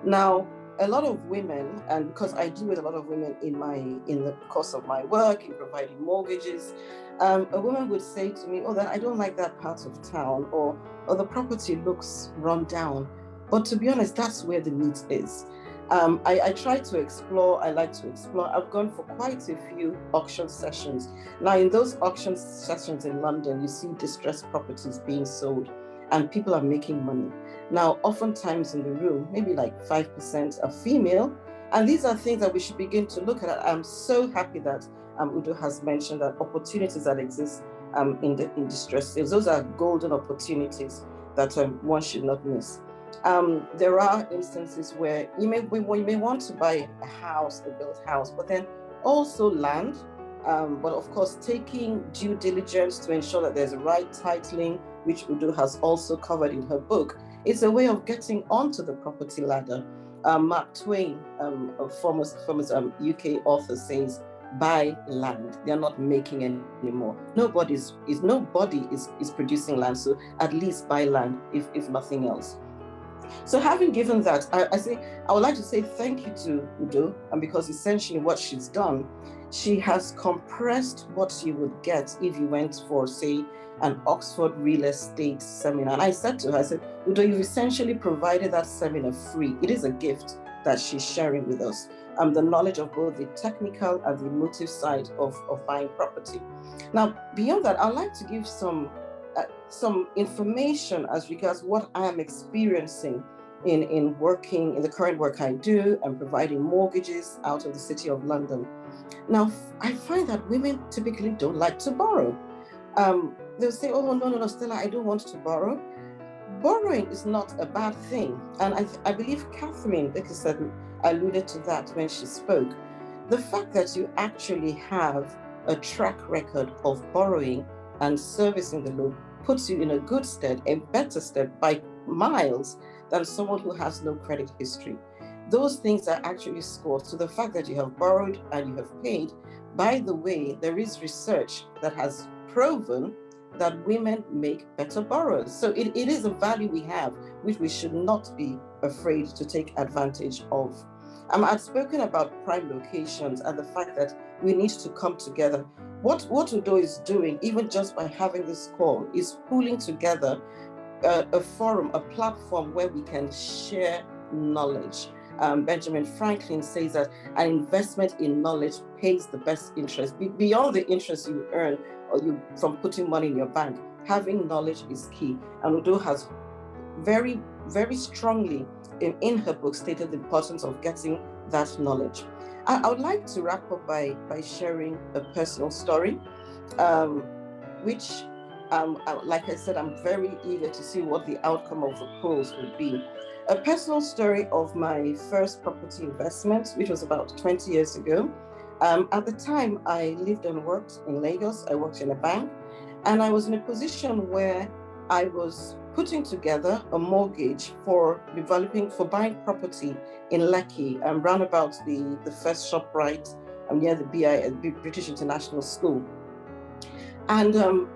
Now, a lot of women, and because I deal with a lot of women in the course of my work in providing mortgages, a woman would say to me, oh, then I don't like that part of town, or the property looks run down. But to be honest, that's where the need is. I try to explore, I like to explore. I've gone for quite a few auction sessions. Now, in those auction sessions in London, you see distressed properties being sold and people are making money. Now, oftentimes in the room, maybe like 5% are female. And these are things that we should begin to look at. I'm so happy that Udo has mentioned that opportunities that exist in distress sales. Those are golden opportunities that one should not miss. There are instances where you may want to buy a house, a built house, but then also land. But of course, taking due diligence to ensure that there's a right titling, which Udo has also covered in her book, is a way of getting onto the property ladder. Mark Twain, a famous UK author, says, buy land. They're not making any anymore. Nobody is producing land, so at least buy land, if nothing else. So having given that, I would like to say thank you to Udo, and because essentially what she's done, she has compressed what you would get if you went for, say, an Oxford real estate seminar. And I said to her, I said, Udo, you've essentially provided that seminar free. It is a gift that she's sharing with us. The knowledge of both the technical and the emotive side of buying property. Now, beyond that, I'd like to give some information as regards what I am experiencing in working in the current work I do and providing mortgages out of the City of London. Now, I find that women typically don't like to borrow. They'll say, oh, no, Stella, I don't want to borrow. Borrowing is not a bad thing. And I believe Catherine Dickerson alluded to that when she spoke. The fact that you actually have a track record of borrowing and servicing the loan puts you in a good stead, a better stead by miles than someone who has no credit history. Those things are actually scored. So the fact that you have borrowed and you have paid, by the way, there is research that has proven that women make better borrowers. So it is a value we have, which we should not be afraid to take advantage of. I've spoken about prime locations and the fact that we need to come together. What Udo is doing, even just by having this call, is pulling together a forum, a platform where we can share knowledge. Benjamin Franklin says that an investment in knowledge pays the best interest. Beyond the interest you earn or you from putting money in your bank, having knowledge is key. And Udo has very, very strongly in her book stated the importance of getting that knowledge. I would like to wrap up by sharing a personal story, which, like I said, I'm very eager to see what the outcome of the polls would be. A personal story of my first property investment, which was about 20 years ago. At the time, I lived and worked in Lagos. I worked in a bank, and I was in a position where I was putting together a mortgage for buying property in Lekki, roundabout the first ShopRite near the British International School. And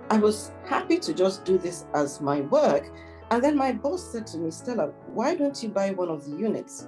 I was happy to just do this as my work. And then my boss said to me, Stella, why don't you buy one of the units?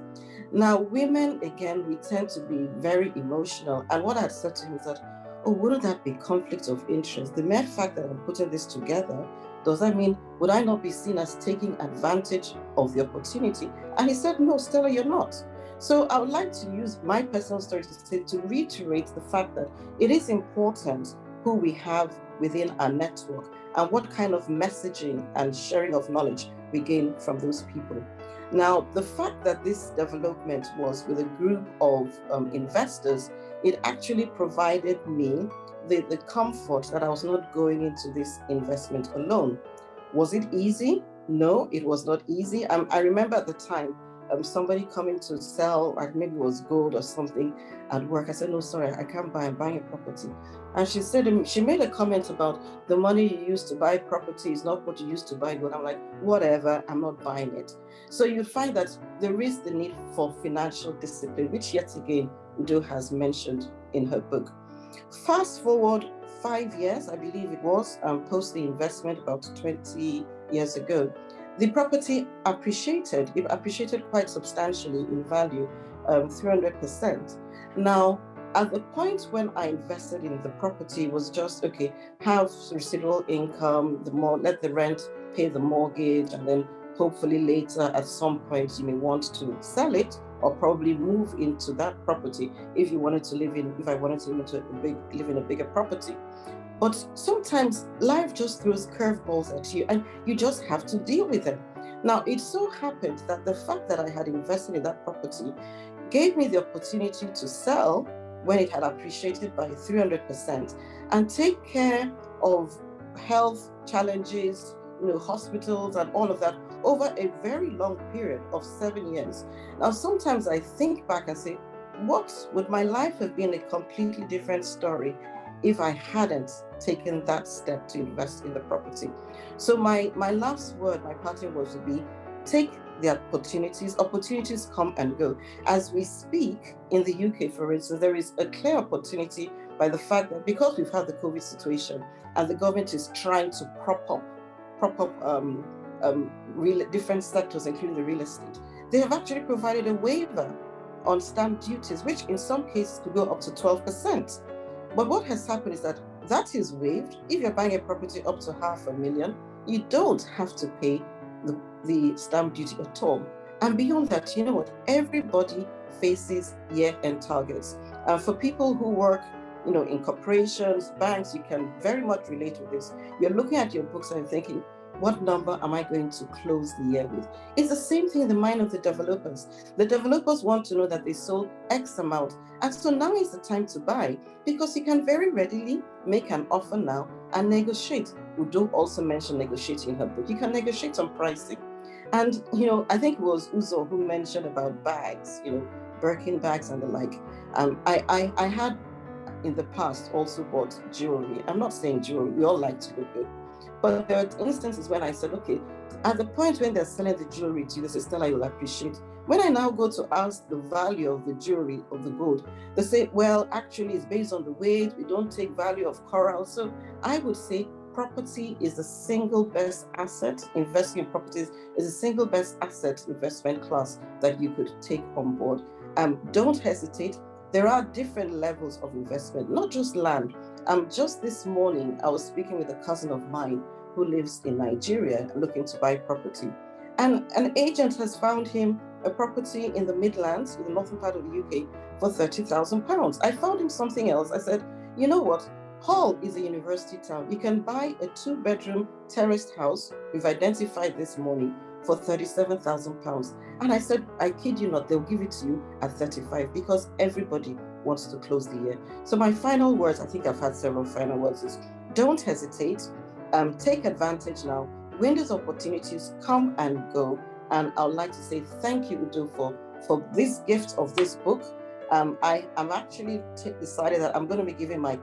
Now, women, again, we tend to be very emotional. And what I had said to him is that, oh, wouldn't that be conflict of interest? The mere fact that I'm putting this together, does that mean, would I not be seen as taking advantage of the opportunity? And he said, no, Stella, you're not. So I would like to use my personal story to reiterate the fact that it is important who we have within our network and what kind of messaging and sharing of knowledge we gain from those people. Now, the fact that this development was with a group of investors, it actually provided me the comfort that I was not going into this investment alone. Was it easy? No, it was not easy. I remember at the time, somebody coming to sell, like maybe it was gold or something at work. I said, no, sorry, I can't buy, I'm buying a property. And she said, she made a comment about the money you used to buy property is not what you used to buy gold. I'm like, whatever, I'm not buying it. So you find that there is the need for financial discipline, which yet again, Udo has mentioned in her book. Fast forward 5 years, I believe it was, post the investment about 20 years ago. The property appreciated. It appreciated quite substantially in value, 300%. Now, at the point when I invested in the property, was just, okay, have residual income, let the rent pay the mortgage, and then hopefully later at some point you may want to sell it or probably move into that property if I wanted to live in a bigger property. But sometimes life just throws curveballs at you and you just have to deal with them. Now, it so happened that the fact that I had invested in that property gave me the opportunity to sell when it had appreciated by 300% and take care of health challenges, hospitals and all of that over a very long period of 7 years. Now, sometimes I think back and say, what would my life have been a completely different story if I hadn't taken that step to invest in the property? So my last word, my parting words would be, take the opportunities. Opportunities come and go. As we speak in the UK, for instance, there is a clear opportunity by the fact that because we've had the COVID situation and the government is trying to prop up different sectors, including the real estate. They have actually provided a waiver on stamp duties, which in some cases could go up to 12%. But what has happened is that is waived. If you're buying a property up to $500,000, you don't have to pay the stamp duty at all. And beyond that, you know what? Everybody faces year-end targets. For people who work, in corporations, banks, you can very much relate with this. You're looking at your books and thinking, what number am I going to close the year with? It's the same thing in the mind of the developers. The developers want to know that they sold X amount. And so now is the time to buy, because you can very readily make an offer now and negotiate. Udo also mentioned negotiating in her book. You can negotiate on pricing. And, I think it was Uzo who mentioned about bags, Birkin bags and the like. I had in the past also bought jewelry. I'm not saying jewelry, we all like to look good. But there are instances when I said, okay, at the point when they're selling the jewelry to you, they say, Stella, you'll appreciate. When I now go to ask the value of the jewelry, of the gold, they say, well, actually it's based on the weight, we don't take value of coral. So I would say property is the single best asset. Investing in properties is the single best asset investment class that you could take on board. Don't hesitate. There are different levels of investment, not just land. Just this morning, I was speaking with a cousin of mine who lives in Nigeria looking to buy property. And an agent has found him a property in the Midlands, in the northern part of the UK, for £30,000. I found him something else. I said, you know what? Hull is a university town. You can buy a 2-bedroom terraced house, we've identified this morning, for £37,000. And I said, I kid you not, they'll give it to you at 35 because everybody wants to close the year. So my final words, I think I've had several final words, is don't hesitate, take advantage now. When those opportunities come and go, and I would like to say thank you, Udo, for this gift of this book. I am actually decided that I'm going to be giving my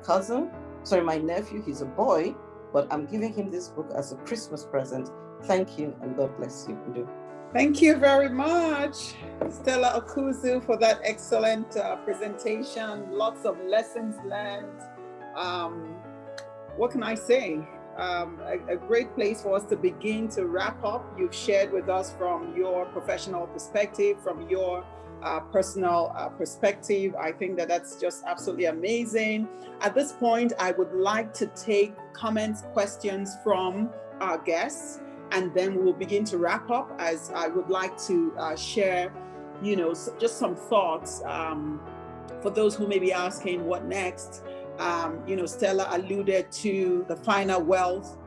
nephew, he's a boy, but I'm giving him this book as a Christmas present. Thank you, and God bless you, Udo. Thank you very much, Stella Okuzu, for that excellent presentation. Lots of lessons learned. What can I say? A great place for us to begin to wrap up. You've shared with us from your professional perspective, from your personal perspective. I think that's just absolutely amazing. At this point, I would like to take comments, questions from our guests, and then we'll begin to wrap up, as I would like to share, just some thoughts for those who may be asking what next. Stella alluded to the Final Wealth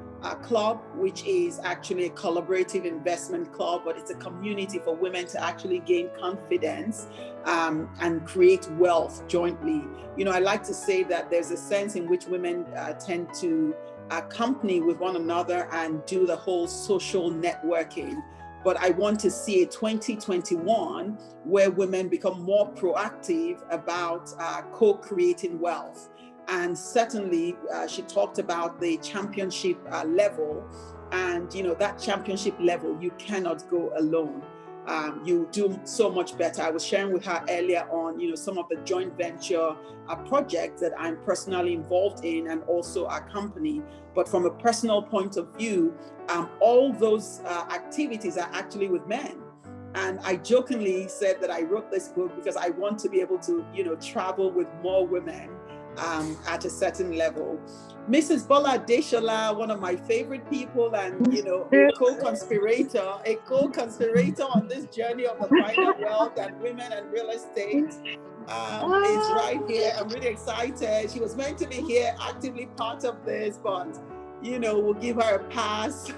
Club, which is actually a collaborative investment club, but it's a community for women to actually gain confidence and create wealth jointly. I like to say that there's a sense in which women tend to accompany with one another and do the whole social networking. But I want to see a 2021 where women become more proactive about co-creating wealth. And certainly she talked about the championship level, and that championship level, you cannot go alone. You do so much better. I was sharing with her earlier on, some of the joint venture projects that I'm personally involved in and also our company. But from a personal point of view, all those activities are actually with men. And I jokingly said that I wrote this book because I want to be able to, travel with more women at a certain level. Mrs. Bola Deshola, one of my favorite people, and a co-conspirator on this journey of the final wealth and women and real estate, is right here. I'm really excited. She was meant to be here, actively part of this, but we'll give her a pass.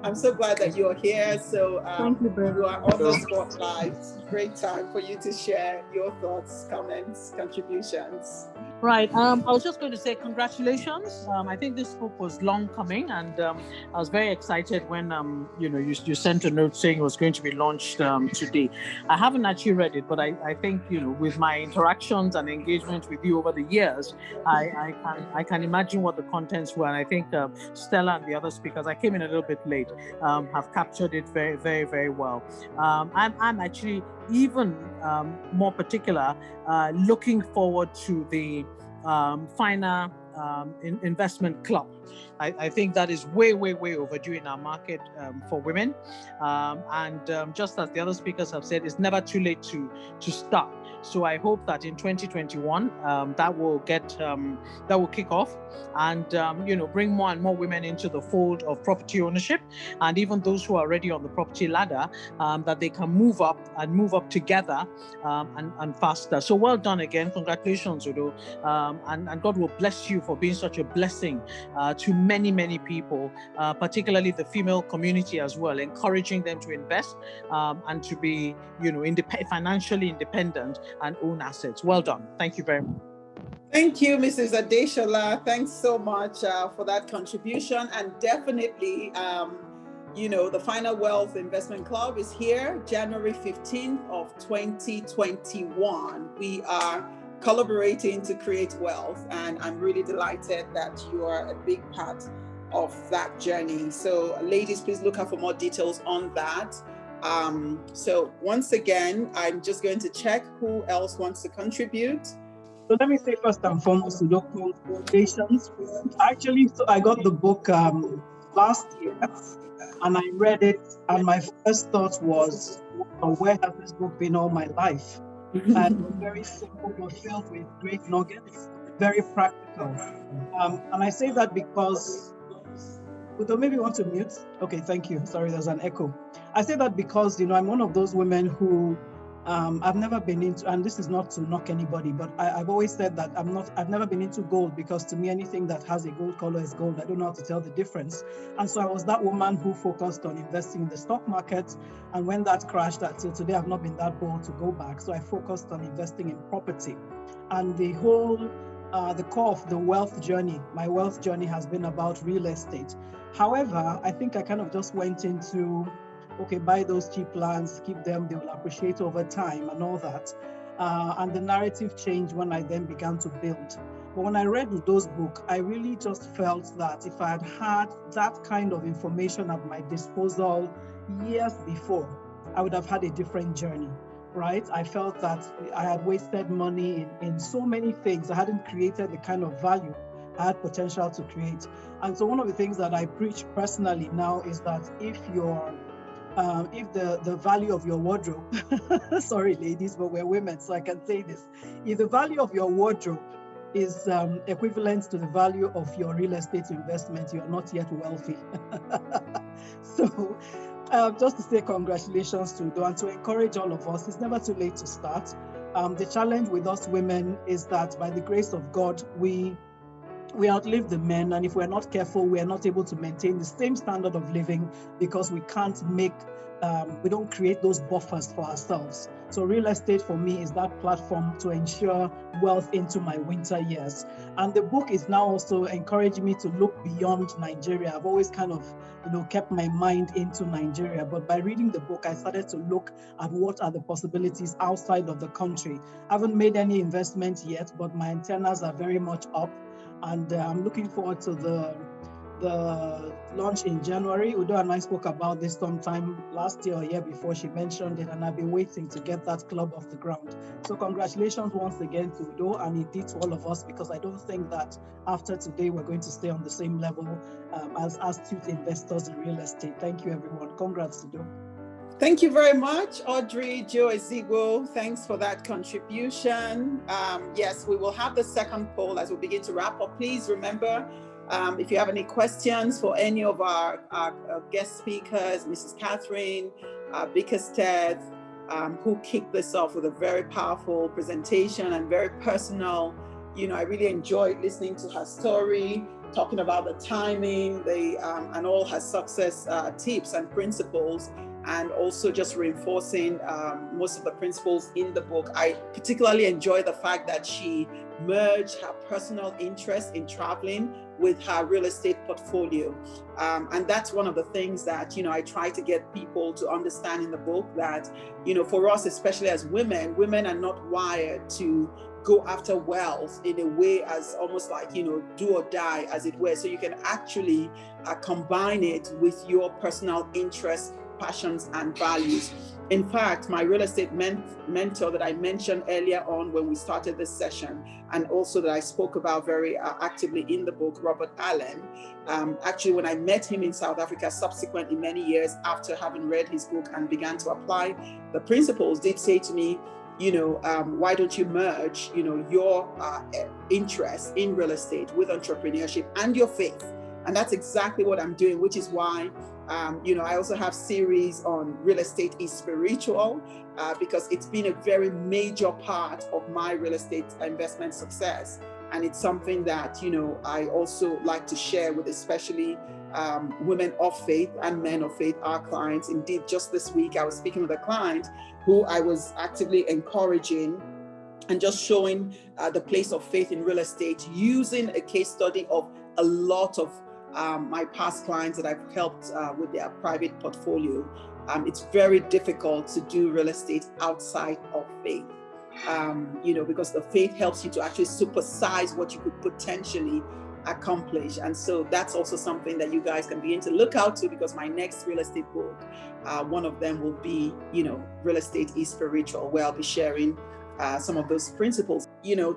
I'm so glad that you're here. So you are on the spotlight. Great time for you to share your thoughts, comments, contributions. Right. I was just going to say congratulations. I think this book was long coming, and I was very excited when you sent a note saying it was going to be launched today. I haven't actually read it, but I think with my interactions and engagement with you over the years, I can imagine what the contents were, and I think Stella and the other speakers, I came in a little bit late, have captured it very, very, very well. I'm actually even more particular, looking forward to the final investment club. I think that is way overdue in our market for women. Just as the other speakers have said, it's never too late to start. So I hope that in 2021 that will kick off, and bring more and more women into the fold of property ownership, and even those who are already on the property ladder, that they can move up together and faster. So well done again, congratulations, Udo, and God will bless you for being such a blessing to many people, particularly the female community as well, encouraging them to invest and to be financially independent and own assets. Well done. Thank you very much. Thank you, Mrs. Adeshola. Thanks so much for that contribution. And definitely, the Final Wealth Investment Club is here, January 15th of 2021. We are collaborating to create wealth, and I'm really delighted that you are a big part of that journey. So ladies, please look out for more details on that. So once again, I'm just going to check who else wants to contribute. So let me say first and foremost, congratulations. Actually, so I got the book last year and I read it, and my first thought was, where has this book been all my life? And very simple, but filled with great nuggets, very practical. And I say that because, maybe you want to mute? Okay, thank you. Sorry, there's an echo. I say that because, I'm one of those women who I've never been into, and this is not to knock anybody, but I've always said that I've never been into gold, because to me, anything that has a gold color is gold. I don't know how to tell the difference. And so I was that woman who focused on investing in the stock market. And when that crashed, till today, I've not been that bold to go back. So I focused on investing in property. And the core of the wealth journey, my wealth journey, has been about real estate. However, I think I kind of just went into, buy those cheap lands, keep them, they will appreciate over time and all that. And the narrative changed when I then began to build. But when I read Udo's book, I really just felt that if I had had that kind of information at my disposal years before, I would have had a different journey, right? I felt that I had wasted money in so many things. I hadn't created the kind of value I had potential to create. And so one of the things that I preach personally now is that if the value of your wardrobe, sorry ladies, but we're women, so I can say this. If the value of your wardrobe is equivalent to the value of your real estate investment, you're not yet wealthy. So just to say congratulations to Udo, and to encourage all of us, it's never too late to start. The challenge with us women is that by the grace of God, we outlive the men, and if we're not careful, we are not able to maintain the same standard of living, because we don't create those buffers for ourselves. So real estate for me is that platform to ensure wealth into my winter years. And the book is now also encouraging me to look beyond Nigeria. I've always kind of, kept my mind into Nigeria, but by reading the book, I started to look at what are the possibilities outside of the country. I haven't made any investment yet, but my antennas are very much up. And I'm looking forward to the launch in January. Udo and I spoke about this sometime last year or year before. She mentioned it, and I've been waiting to get that club off the ground. So congratulations once again to Udo, and indeed to all of us, because I don't think that after today we're going to stay on the same level as astute investors in real estate. Thank you, everyone. Congrats, Udo. Thank you very much, Audrey, Joe Ezigbo. Thanks for that contribution. Yes, we will have the second poll as we begin to wrap up. Please remember, if you have any questions for any of our guest speakers, Mrs. Catherine Bickerstead, who kicked this off with a very powerful presentation and very personal. I really enjoyed listening to her story, talking about the timing, and all her success tips and principles, and also just reinforcing most of the principles in the book. I particularly enjoy the fact that she merged her personal interest in traveling with her real estate portfolio. And that's one of the things that, I try to get people to understand in the book, that, for us, especially as women are not wired to go after wealth in a way as almost like, do or die, as it were. So you can actually combine it with your personal interest passions and values. In fact, my real estate mentor that I mentioned earlier on when we started this session, and also that I spoke about very actively in the book, Robert Allen, actually when I met him in South Africa, subsequently many years after having read his book and began to apply the principles, did say to me, why don't you merge, your interest in real estate with entrepreneurship and your faith? And that's exactly what I'm doing, which is why I also have series on real estate is spiritual, because it's been a very major part of my real estate investment success. And it's something that, I also like to share with especially women of faith and men of faith, our clients. Indeed, just this week, I was speaking with a client who I was actively encouraging and just showing the place of faith in real estate using a case study of a lot of my past clients that I've helped with their private portfolio. It's very difficult to do real estate outside of faith, because the faith helps you to actually supersize what you could potentially accomplish. And so that's also something that you guys can begin to look out to, because my next real estate book, one of them will be, Real Estate is Spiritual, where I'll be sharing some of those principles.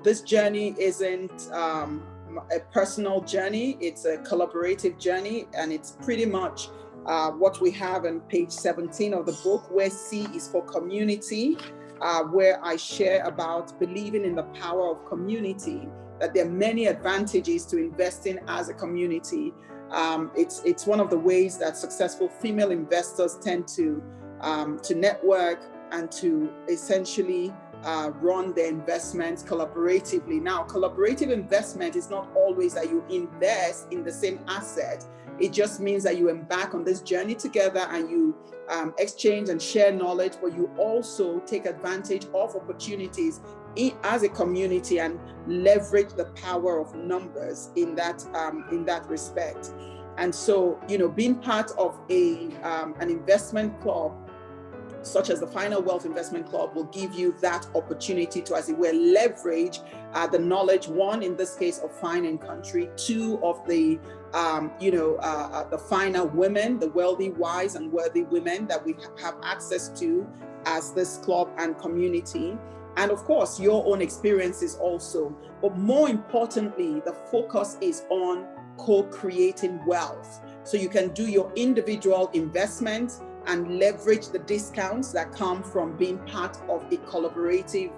This journey isn't a personal journey, it's a collaborative journey, and it's pretty much what we have on page 17 of the book, where C is for community, where I share about believing in the power of community, that there are many advantages to investing as a community. It's one of the ways that successful female investors tend to network and to essentially run their investments collaboratively. Now, collaborative investment is not always that you invest in the same asset. It just means that you embark on this journey together and you exchange and share knowledge, but you also take advantage of opportunities as a community and leverage the power of numbers in that respect. And so, being part of an investment club such as the Final Wealth Investment Club will give you that opportunity to, as it were, leverage the knowledge, one, in this case, of Fine and Country, two, of the finer women, the wealthy, wise, and worthy women that we have access to as this club and community. And of course, your own experiences also. But more importantly, the focus is on co-creating wealth. So you can do your individual investments and leverage the discounts that come from being part of a collaborative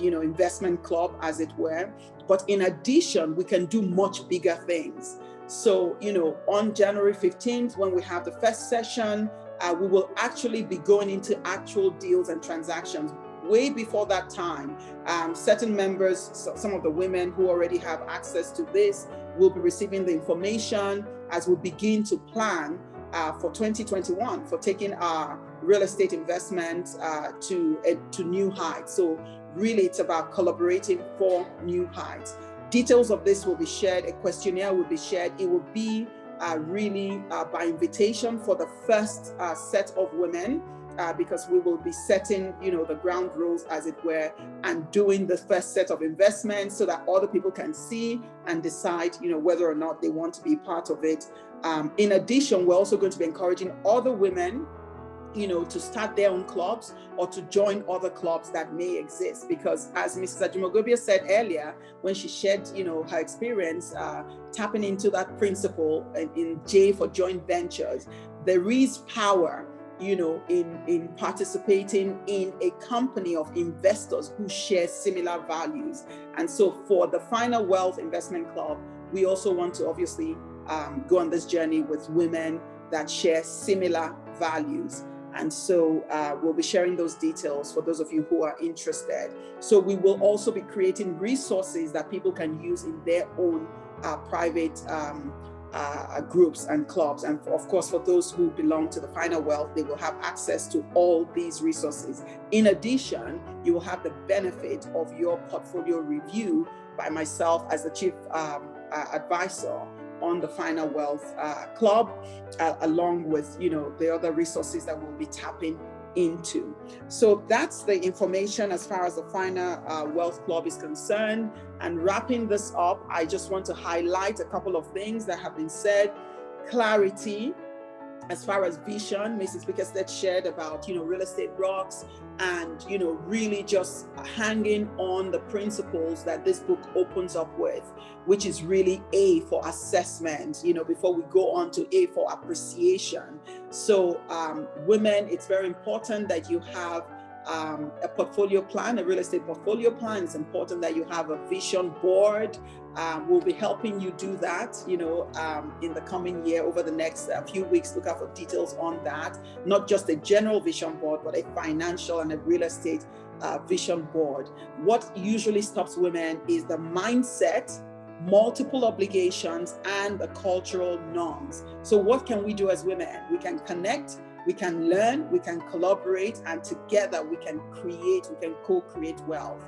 investment club, as it were. But in addition, we can do much bigger things. So, on January 15th, when we have the first session, we will actually be going into actual deals and transactions. Way before that time, certain members, some of the women who already have access to this, will be receiving the information as we begin to plan for 2021, for taking our real estate investments to new heights. So really, it's about collaborating for new heights. Details of this will be shared. A questionnaire will be shared. It will be really by invitation for the first set of women, because we will be setting, the ground rules, as it were, and doing the first set of investments so that other people can see and decide, whether or not they want to be part of it. In addition, we're also going to be encouraging other women, to start their own clubs or to join other clubs that may exist. Because as Mrs. Ajimogobia said earlier, when she shared, her experience tapping into that principle in J for joint ventures, there is power, in participating in a company of investors who share similar values. And so for the Final Wealth Investment Club, we also want to obviously go on this journey with women that share similar values. And so we'll be sharing those details for those of you who are interested. So we will also be creating resources that people can use in their own private groups and clubs. And of course, for those who belong to the Final Wealth, they will have access to all these resources. In addition, you will have the benefit of your portfolio review by myself as the chief advisor on the Final Wealth Club, along with, the other resources that we'll be tapping into. So that's the information as far as the Final Wealth Club is concerned. And wrapping this up, I just want to highlight a couple of things that have been said. Clarity, as far as vision, Mrs. Bickerstead shared about, real estate rocks, and, really just hanging on the principles that this book opens up with, which is really A, for assessment, before we go on to A, for appreciation. So women, it's very important that you have a portfolio plan, a real estate portfolio plan. It's important that you have a vision board. We'll be helping you do that, in the coming year. Over the next few weeks, look out for details on that. Not just a general vision board, but a financial and a real estate vision board. What usually stops women is the mindset, multiple obligations, and the cultural norms. So what can we do as women? We can connect, we can learn, we can collaborate, and together we can co-create wealth,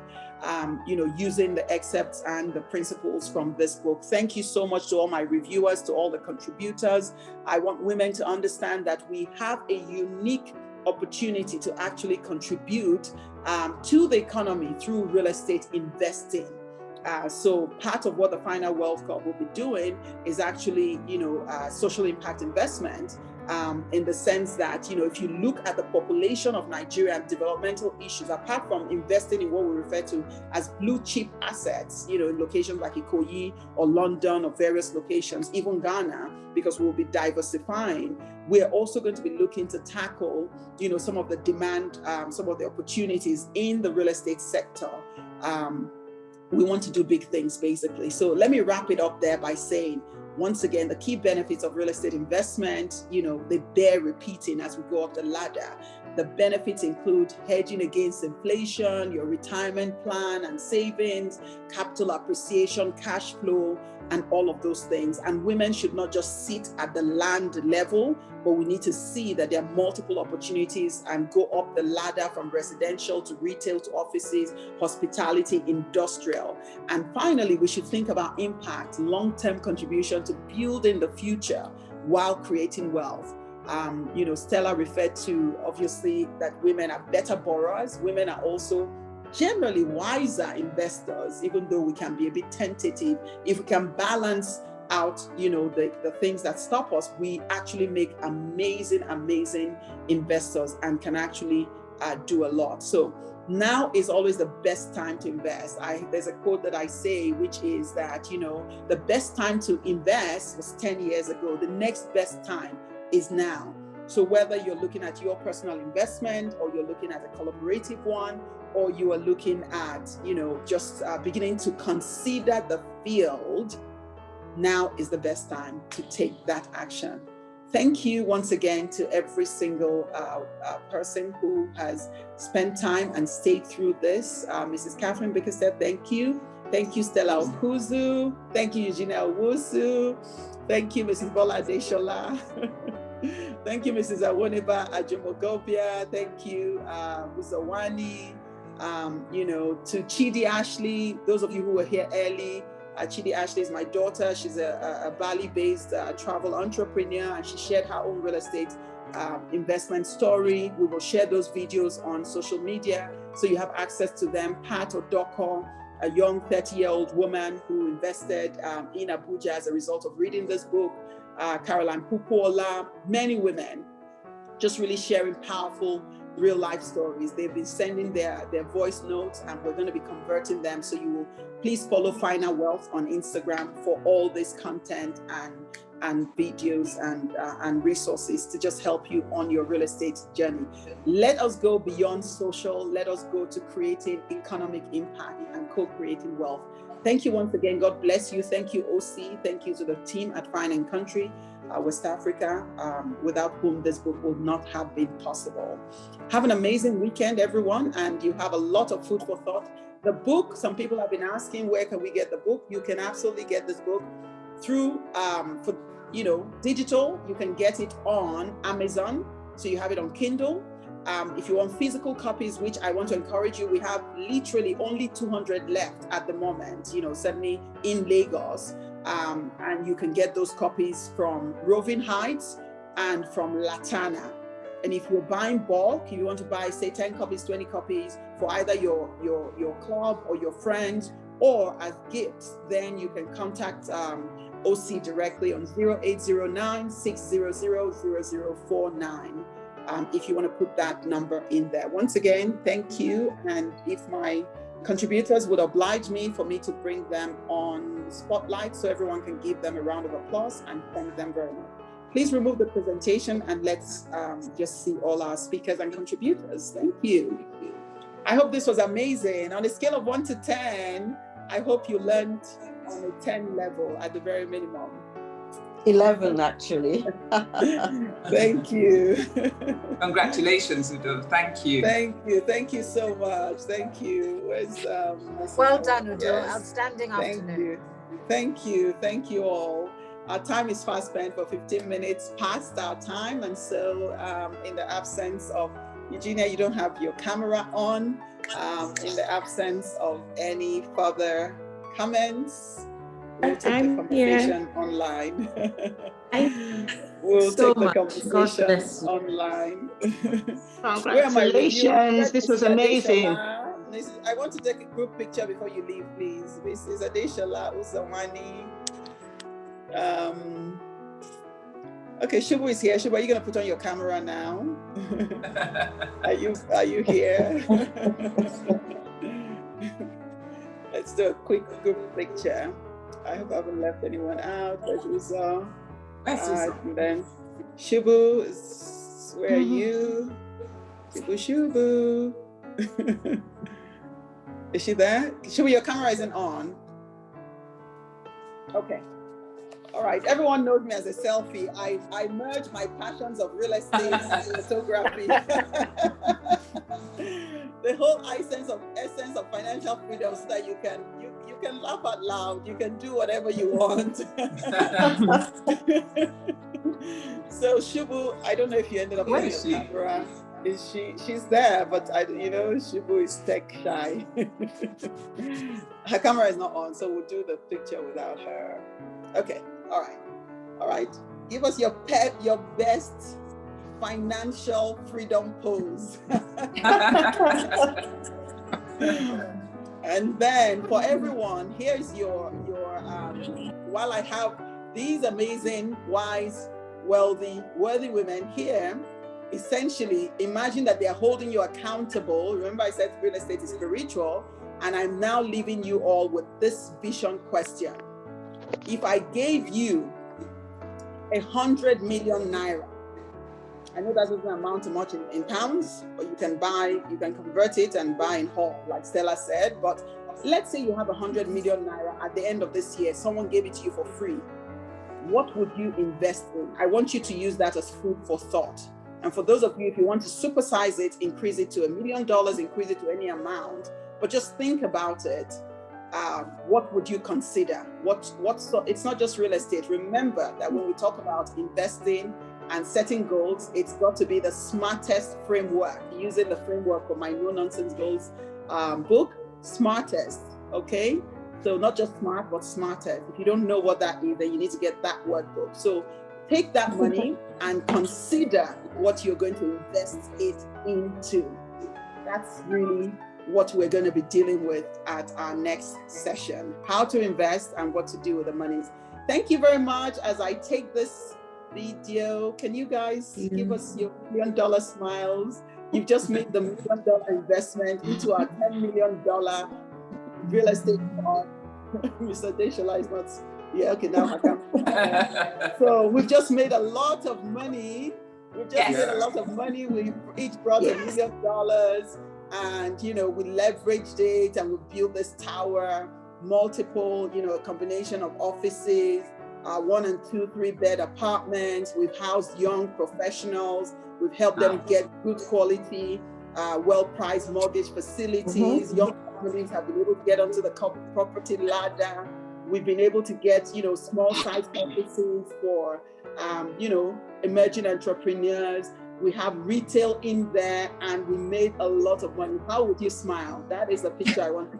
using the excerpts and the principles from this book. Thank you so much to all my reviewers, to all the contributors. I want women to understand that we have a unique opportunity to actually contribute to the economy through real estate investing. So part of what the Final Wealth Club will be doing is actually, social impact investment, in the sense that, if you look at the population of Nigeria and developmental issues, apart from investing in what we refer to as blue chip assets, in locations like Ikoyi or London or various locations, even Ghana, because we'll be diversifying, we're also going to be looking to tackle, some of the demand, some of the opportunities in the real estate sector. We want to do big things, basically. So let me wrap it up there by saying, once again, the key benefits of real estate investment, they bear repeating as we go up the ladder. The benefits include hedging against inflation, your retirement plan and savings, capital appreciation, cash flow, and all of those things. And women should not just sit at the land level, but we need to see that there are multiple opportunities and go up the ladder from residential to retail to offices, hospitality, industrial. And finally, we should think about impact, long-term contribution to building the future while creating wealth. Stella referred to, obviously, that women are better borrowers. Women are also generally wiser investors, even though we can be a bit tentative. If we can balance out, the things that stop us, we actually make amazing investors and can actually do a lot. So now is always the best time to invest. There's a quote that I say, which is that, the best time to invest was 10 years ago. The next best time is now. So whether you're looking at your personal investment, or you're looking at a collaborative one, or you are looking at, just beginning to consider the field, now is the best time to take that action. Thank you once again to every single person who has spent time and stayed through this. Mrs. Catherine Bickerstead, thank you. Thank you, Stella Okuzu. Thank you, Eugenia Owusu. Thank you, Mrs. Bola Deshola. Thank you, Mrs. Awoniba Ajumogobia. Thank you, Muzawani. To Chidi Ashley, those of you who were here early, Chidi Ashley is my daughter. She's a Bali-based travel entrepreneur, and she shared her own real estate investment story. We will share those videos on social media, so you have access to them. Pat Odoko, a young 30-year-old woman who invested in Abuja as a result of reading this book. Caroline Pupola, many women just really sharing powerful real life stories. They've been sending their voice notes, and we're going to be converting them. So you will please follow Final Wealth on Instagram for all this content and videos and resources to just help you on your real estate journey. Let us go beyond social. Let us go to creating economic impact and co-creating wealth. Thank you once again. God bless you. Thank you, OC. Thank you to the team at Fine & Country, West Africa, without whom this book would not have been possible. Have an amazing weekend, everyone, and you have a lot of food for thought. The book, some people have been asking, where can we get the book? You can absolutely get this book through, digital. You can get it on Amazon, so you have it on Kindle. If you want physical copies, which I want to encourage you, we have literally only 200 left at the moment, certainly in Lagos. And you can get those copies from Roving Heights and from Latana. And if you're buying bulk, if you want to buy, say, 10 copies, 20 copies for either your club or your friends, or as gifts, then you can contact OC directly on 0809-600-0049. If you want to put that number in there. Once again, thank you. And if my contributors would oblige me for me to bring them on the spotlight so everyone can give them a round of applause and thank them very much. Please remove the presentation and let's just see all our speakers and contributors. Thank you. I hope this was amazing. On a scale of 1 to 10, I hope you learned on a 10 level at the very minimum. 11, actually. Thank you. Congratulations, Udo. Thank you. Thank you. Thank you so much. Thank you. Well done, Udo. Yes. Outstanding afternoon. Thank you. Thank you all. Our time is fast spent for 15 minutes past our time. And so in the absence of Eugenia, you don't have your camera on. In the absence of any further comments, we'll take the conversation online. We'll take the conversation online. Congratulations, this was amazing. I want to take a group picture before you leave, please. This is Adeshala Uzawani. Okay, Shubu is here. Shubu, are you going to put on your camera now? Are you here? Let's do a quick group picture. I hope I haven't left anyone out. There's Uzo. And then Shubu, where are you? Shubu. Is she there? Shubu, your camera isn't on. Okay. All right, everyone knows me as a selfie. I merge my passions of real estate and photography. The whole essence of financial freedom, so that you can laugh out loud. You can do whatever you want. So Shubu, I don't know if you ended up with your camera. She's there, but Shubu is tech shy. Her camera is not on, so we'll do the picture without her. Okay. All right. Give us your best financial freedom pose. And then for everyone, here's your while I have these amazing, wise, worthy women here, essentially imagine that they're holding you accountable. Remember I said real estate is spiritual, and I'm now leaving you all with this vision question. If I gave you 100 million naira, I know that doesn't amount to much in pounds, but you can convert it and buy in whole, like Stella said. But let's say you have 100 million naira at the end of this year, someone gave it to you for free. What would you invest in? I want you to use that as food for thought. And for those of you, if you want to supersize it, increase it to $1 million, increase it to any amount, but just think about it. What would you consider? It's not just real estate. Remember that when we talk about investing and setting goals, it's got to be the smartest framework, using the framework for my No Nonsense Goals book, smartest, okay? So not just smart, but smartest. If you don't know what that is, then you need to get that workbook. So take that money and consider what you're going to invest it into. That's really what we're going to be dealing with at our next session, how to invest and what to do with the monies. Thank you very much. As I take this video, can you guys give us your $1 million smiles? You've just made the $1 million investment into our $10 million real estate fund. Mr. Deshala is not, okay, now I can. So we've just made a lot of money. We each brought $1 million. And, we leveraged it and we built this tower, multiple, a combination of offices, 1 and 2, 3 bed apartments. We've housed young professionals. We've helped them get good quality, well-priced mortgage facilities. Young families have been able to get onto the property ladder. We've been able to get, small size offices for, emerging entrepreneurs. We have retail in there, and we made a lot of money. How would you smile? That is the picture I want to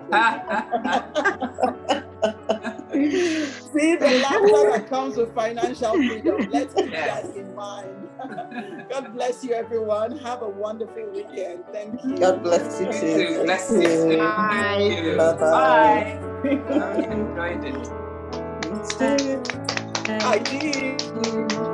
see. See the laughter that comes with financial freedom. Let's keep that in mind. God bless you, everyone. Have a wonderful weekend. Thank you. God bless you too. Bless you. Bye. Bye-bye. Bye. I enjoyed it. Me too. I did.